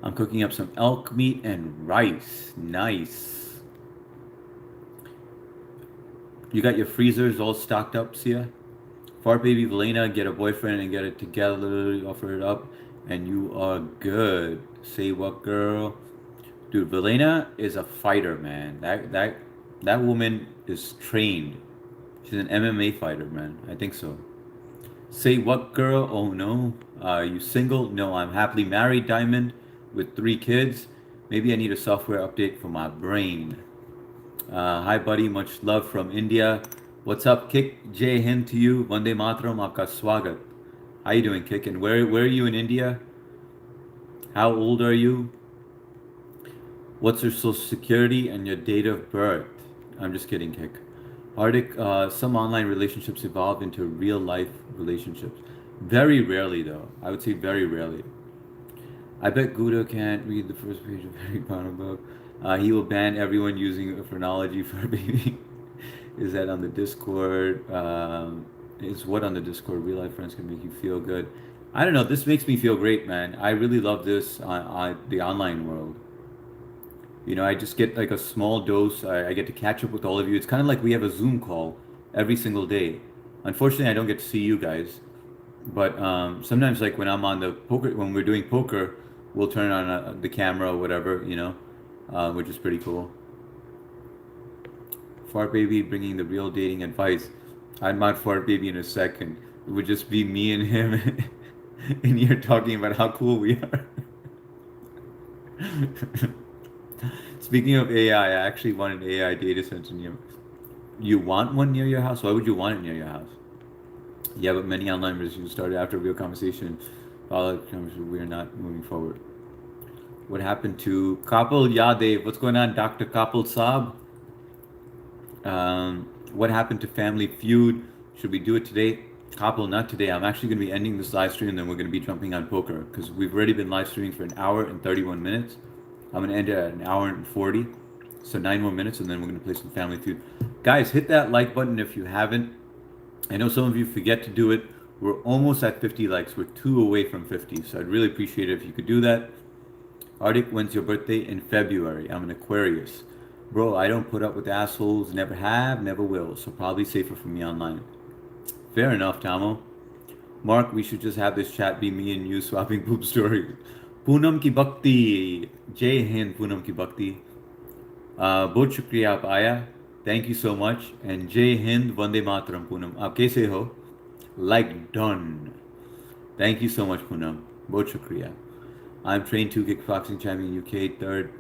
I'm cooking up some elk meat and rice. Nice. You got your freezers all stocked up, Sia? Fart baby Valena, get a boyfriend and get it together. Offer it up, and you are good. Say what, girl? Dude, Valena is a fighter, man. That woman is trained. She's an MMA fighter, man. I think so. Say what, girl? Oh no. You single? No, I'm happily married, Diamond, with 3 kids. Maybe I need a software update for my brain. Hi, buddy. Much love from India. What's up, Kik? Jai Hind to you. Vande Mataram, aapka swagat. How you doing, Kik? And where are you in India? How old are you? What's your social security and your date of birth? I'm just kidding, Kik. Arctic, some online relationships evolve into real life relationships. Very rarely, though. I would say very rarely. I bet Gouda can't read the first page of Harry Potter book. He will ban everyone using phrenology for baby. Is that on the Discord? Is what on the Discord? Real life friends can make you feel good. I don't know. This makes me feel great, man. I really love this on the online world. You know, I just get like a small dose. I get to catch up with all of you. It's kind of like we have a Zoom call every single day. Unfortunately, I don't get to see you guys, but sometimes, like when I'm on the poker, when we're doing poker, we'll turn on the camera or whatever, which is pretty cool. Fart Baby bringing the real dating advice. I'd mod Fart Baby in a second. It would just be me and him, and you're talking about how cool we are. Speaking of AI, I actually want an AI data center near. You want one near your house? Why would you want it near your house? Yeah, but many online reviews started after a real conversation. Follow conversation, we are not moving forward. What happened to Kapil Yadev? What's going on, Dr. Kapil Saab? What happened to Family Feud? Should we do it today? Kapil, not today. I'm actually going to be ending this live stream, and then we're going to be jumping on poker because we've already been live streaming for an hour and 31 minutes. I'm going to end it at an hour and 40. So 9 more minutes, and then we're going to play some Family Feud. Guys, hit that like button if you haven't. I know some of you forget to do it. We're almost at 50 likes. We're 2 away from 50. So I'd really appreciate it if you could do that. Arctic, when's your birthday? In February. I'm an Aquarius. Bro, I don't put up with assholes. Never have, never will. So probably safer for me online. Fair enough, Tamo. Mark, we should just have this chat be me and you swapping poop stories. Poonam ki bhakti. Jai Hind, Poonam ki bhakti. बहुत शुक्रिया आप आया. Thank you so much. And Jai Hind, Vande Mataram, Poonam. आप कैसे हो? Like done. Thank you so much, Poonam. बहुत शुक्रिया. I'm trained 2 kickboxing champion UK, third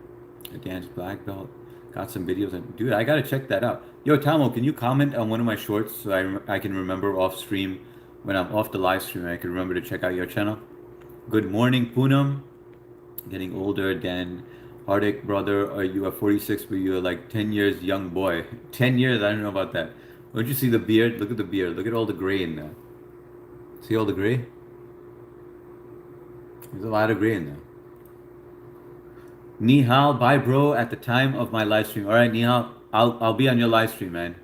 advanced black belt. Got some videos. Dude, I gotta check that out. Yo, Tamo, can you comment on one of my shorts so I can remember off stream when I'm off the live stream? I can remember to check out your channel. Good morning, Poonam. Getting older than Hardik, brother. Are you are 46, but you're like 10 years young boy? 10 years? I don't know about that. Don't you see the beard? Look at the beard. Look at all the gray in there. See all the gray? There's a lot of gray in there. Nihal, bye bro at the time of my live stream. Alright, Nihal, I'll be on your live stream, man.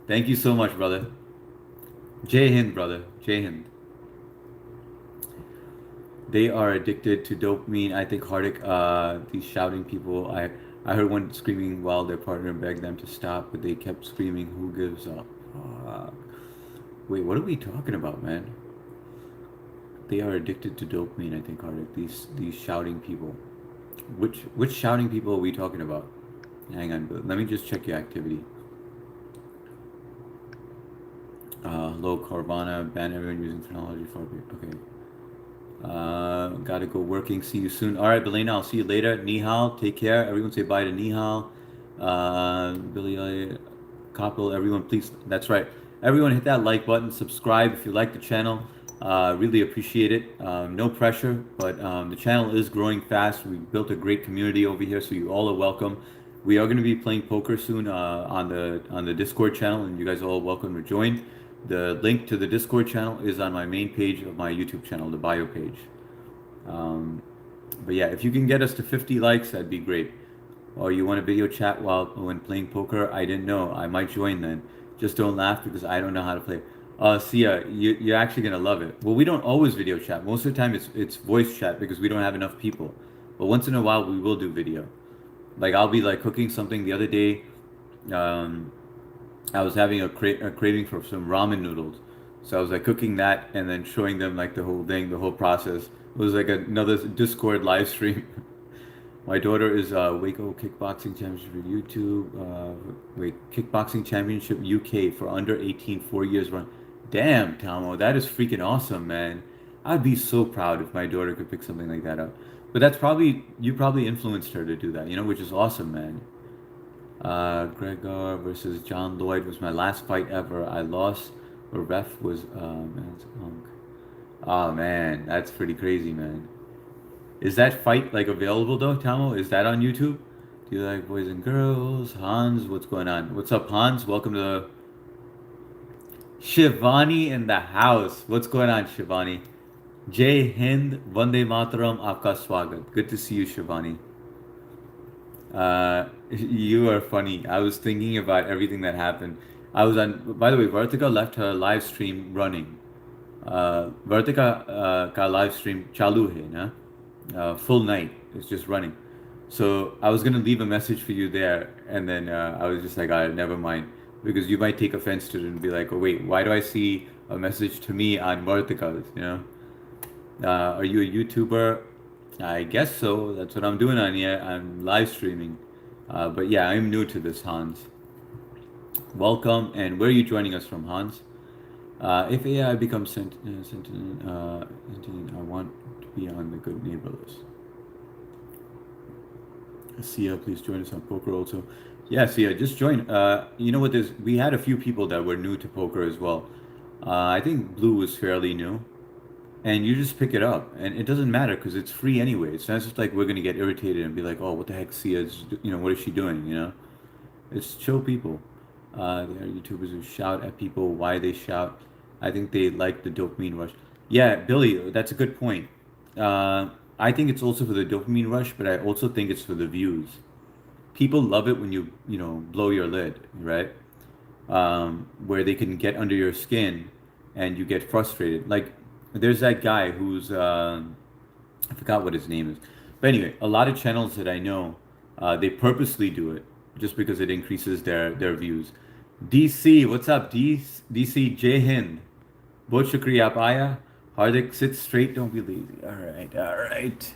Thank you so much, brother. Jai Hind, brother. Jai Hind. They are addicted to dopamine. I think Hardik, these shouting people, I heard one screaming while their partner begged them to stop, but they kept screaming, who gives up? Wait, what are we talking about, man? They are addicted to dopamine, I think, Hardik. These shouting people. Which shouting people are we talking about? Hang on, let me just check your activity. Hello, Carvana. Ban everyone using technology for okay. Gotta go working. See you soon. All right, Belena, I'll see you later. Nihal, take care. Everyone say bye to Nihal. Billy, Kapil, everyone, please. That's right. Everyone hit that like button. Subscribe if you like the channel. Really appreciate it. No pressure, but the channel is growing fast. We've built a great community over here, so you all are welcome. We are going to be playing poker soon on the Discord channel, and you guys are all welcome to join. The link to the Discord channel is on my main page of my YouTube channel, the bio page. But yeah, if you can get us to 50 likes, that'd be great. Or you want a video chat when playing poker? I didn't know. I might join then. Just don't laugh because I don't know how to play. Sia, you're actually gonna love it. Well, we don't always video chat. Most of the time, it's voice chat because we don't have enough people. But once in a while, we will do video. Like I'll be like cooking something the other day. I was having a craving for some ramen noodles, so I was like cooking that and then showing them like the whole thing, the whole process. It was like another Discord live stream. My daughter is Waco Kickboxing Championship for YouTube. Kickboxing Championship UK for under 18, 4 years run. Damn, Tamo, that is freaking awesome, man. I'd be so proud if my daughter could pick something like that up. But you probably influenced her to do that, which is awesome, man. Gregor versus John Lloyd was my last fight ever. I lost. The ref was oh man, that's pretty crazy, man. Is that fight like available though, Tamo? Is that on YouTube? Do you like boys and girls? Hans, what's going on? What's up, Hans? Welcome to Shivani in the house. What's going on, Shivani? Jai Hind, Vande Mataram, Aapka Swagat. Good to see you, Shivani. You are funny. I was thinking about everything that happened. I was on, by the way, Vartika left her live stream running. Vartika ka live stream chalu hai na? Full night. It's just running. So I was gonna leave a message for you there, and then I was just like, never mind, because you might take offense to it and be like, oh wait, why do I see a message to me on Vartika's? You know? Are you a YouTuber? I guess so. That's what I'm doing on here. I'm live streaming. But yeah, I'm new to this, Hans. Welcome. And where are you joining us from, Hans? If AI becomes sentient, I want to be on the good neighbor list. Sia, please join us on poker also. Yeah, Sia, just join. You know what? We had a few people that were new to poker as well. I think Blue was fairly new, and you just pick it up, and it doesn't matter because it's free anyway. It's not just like we're gonna get irritated and be like, "Oh, what the heck, Sia's? What is she doing?" It's chill people. There are YouTubers who shout at people. Why they shout? I think they like the dopamine rush. Yeah, Billy, that's a good point. I think it's also for the dopamine rush, but I also think it's for the views. People love it when you blow your lid, right? Where they can get under your skin and you get frustrated. Like, there's that guy who's, I forgot what his name is. But anyway, a lot of channels that I know, they purposely do it just because it increases their views. DC, what's up, DC? Jai Hind. Bahut shukriya aap aaya. Hardik, sit straight, don't be lazy. All right.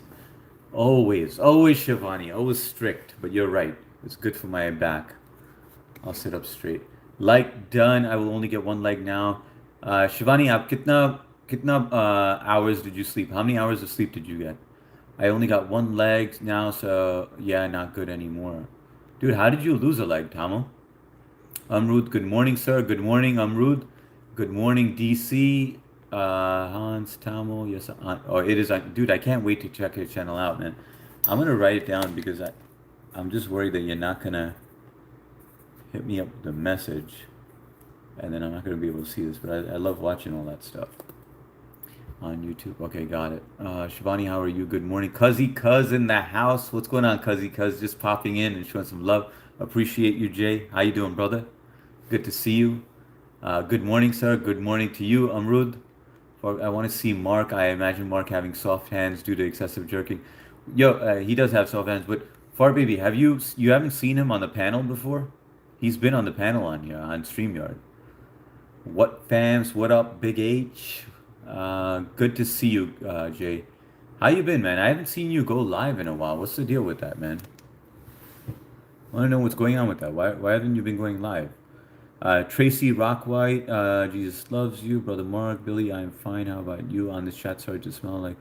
Always Shivani, always strict, but you're right. It's good for my back. I'll sit up straight. Like done. I will only get one leg now. Shivani, aap kitna hours did you sleep? How many hours of sleep did you get? I only got one leg now, so yeah, not good anymore. Dude, how did you lose a leg, Tamil? Amrud, good morning, sir. Good morning, Amrud. Good morning, DC. Hans, Tamil, yes. Oh, it is. Dude, I can't wait to check your channel out, man. I'm gonna write it down because I'm just worried that you're not gonna hit me up with a message, and then I'm not gonna be able to see this. But I love watching all that stuff on YouTube. Okay, got it. Shivani, how are you? Good morning. Cuz in the house. What's going on, Cuz? Just popping in and showing some love. Appreciate you, Jay. How you doing, brother? Good to see you. Good morning, sir. Good morning to you, Amrud. I want to see Mark. I imagine Mark having soft hands due to excessive jerking. Yo, he does have soft hands, but Far Baby, you haven't seen him on the panel before? He's been on the panel on here on StreamYard. What fams? What up, Big H? Good to see you, Jay. How you been, man? I haven't seen you go live in a while. What's the deal with that, man? I want to know what's going on with that. Why haven't you been going live? Tracy Rockwhite, Jesus loves you, brother Mark, Billy. I'm fine. How about you? On this chat, sorry to smell like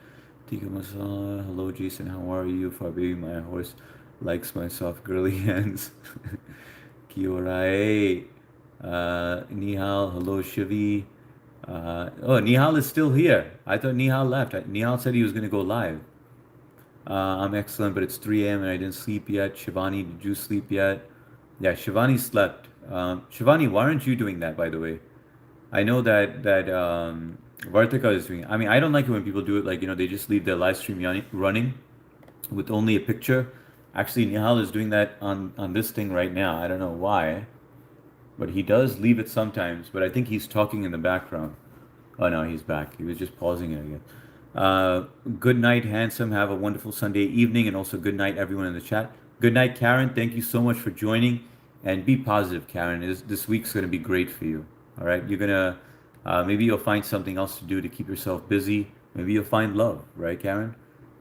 tikka masala. Hello, Jason. How are you? For baby, my horse likes my soft girly hands. Kiorai. Nihal. Hello, Shivi. Nihal is still here. I thought Nihal left. Nihal said he was gonna go live. I'm excellent, but it's 3 a.m. and I didn't sleep yet. Shivani, did you sleep yet? Yeah, Shivani slept. Shivani, why aren't you doing that, by the way? I know that Vartika is doing. I mean, I don't like it when people do it like they just leave their live stream running with only a picture. Actually, Nihal is doing that on this thing right now. I don't know why, but he does leave it sometimes. But I think he's talking in the background. Oh no, he's back. He was just pausing it again. Good night, handsome. Have a wonderful Sunday evening, and also good night, everyone in the chat. Good night, Karen. Thank you so much for joining, and be positive, Karen. This week's gonna be great for you. All right, you're gonna maybe you'll find something else to do to keep yourself busy. Maybe you'll find love, right, Karen?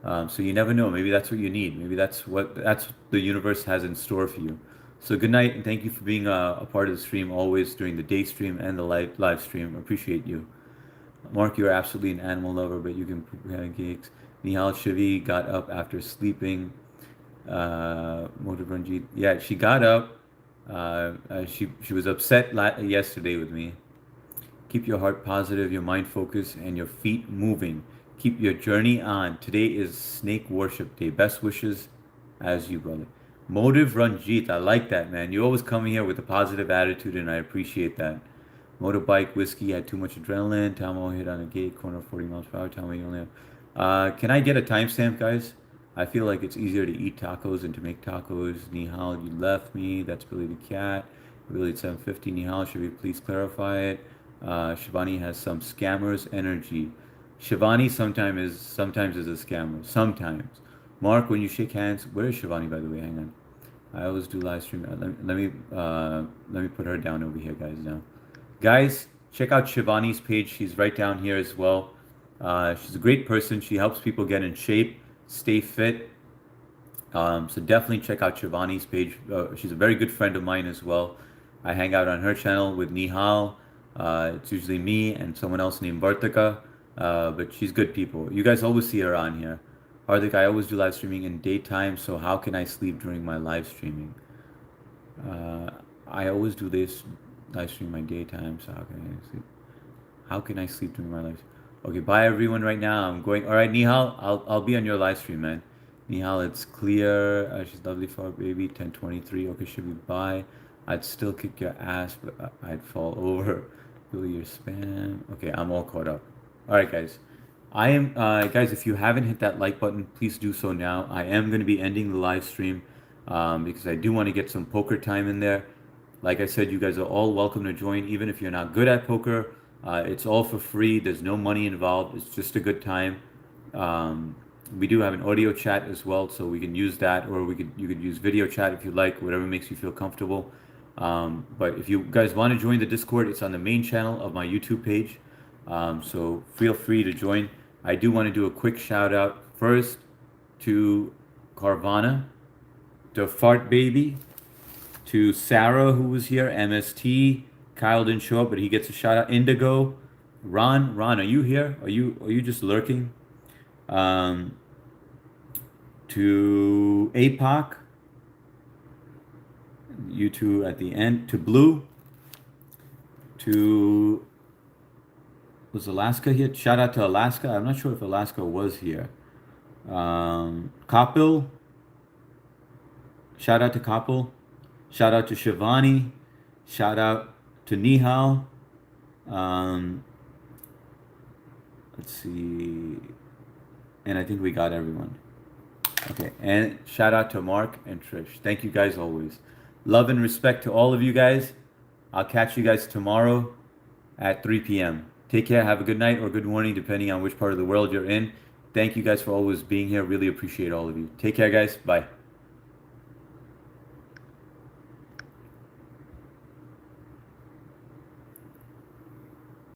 So you never know. Maybe that's what you need. Maybe that's what the universe has in store for you. So good night, and thank you for being a part of the stream always during the day stream and the live stream. Appreciate you. Mark, you're absolutely an animal lover, but you can poop pancakes. Nihal Shivi got up after sleeping. Motor Ranjit, yeah, she got up. She was upset yesterday with me. Keep your heart positive, your mind focused, and your feet moving. Keep your journey on. Today is Snake Worship Day. Best wishes as you, brother. Motive Ranjit, I like that, man. You always come here with a positive attitude, and I appreciate that. Motorbike whiskey had too much adrenaline. Tamo hit on a gate corner 40 miles per hour. Tamo you only have. Can I get a timestamp, guys? I feel like it's easier to eat tacos than to make tacos. Nihal, you left me. That's Billy the cat. Billy at 750. Nihal, should we please clarify it? Shivani has some scammers energy. Shivani sometimes is a scammer. Sometimes. Mark, when you shake hands, where is Shivani, by the way? Hang on. I always do live stream. Let me put her down over here, guys. Now, guys, check out Shivani's page. She's right down here as well. She's a great person. She helps people get in shape, stay fit. So definitely check out Shivani's page. She's a very good friend of mine as well. I hang out on her channel with Nihal. It's usually me and someone else named Vartika. But she's good people. You guys always see her on here. Hardik, I always do live streaming in daytime, so how can I sleep during my live streaming? Uh, I always do this live stream my daytime, so how can I sleep? How can I sleep during my live? Okay, bye everyone. Right now, I'm going. All right, Nihal, I'll be on your live stream, man. Nihal, it's clear. She's lovely for a baby. 10:23. Okay, should we bye? I'd still kick your ass, but I'd fall over. Billy, your spam. Okay, I'm all caught up. All right, guys. I am, guys. If you haven't hit that like button, please do so now. I am going to be ending the live stream because I do want to get some poker time in there. Like I said, you guys are all welcome to join, even if you're not good at poker. It's all for free. There's no money involved. It's just a good time. Um, we do have an audio chat as well, so we can use that, or you could use video chat if you like, whatever makes you feel comfortable. But if you guys want to join the Discord, it's on the main channel of my YouTube page. So feel free to join. I do want to do a quick shout out first to Carvana, to Fart Baby, to Sarah who was here, MST. Kyle didn't show up, but he gets a shout out. Indigo, Ron, are you here? Are you just lurking? Um, to APOC, you two at the end. To Blue, to was Alaska here? Shout out to Alaska. I'm not sure if Alaska was here. Kapil, shout out to Kapil. Shout out to Shivani. Shout out to Nihal. Um, let's see. And I think we got everyone. Okay. And shout out to Mark and Trish. Thank you guys always. Love and respect to all of you guys. I'll catch you guys tomorrow at 3 p.m. Take care. Have a good night or good morning, depending on which part of the world you're in. Thank you guys for always being here. Really appreciate all of you. Take care, guys. Bye.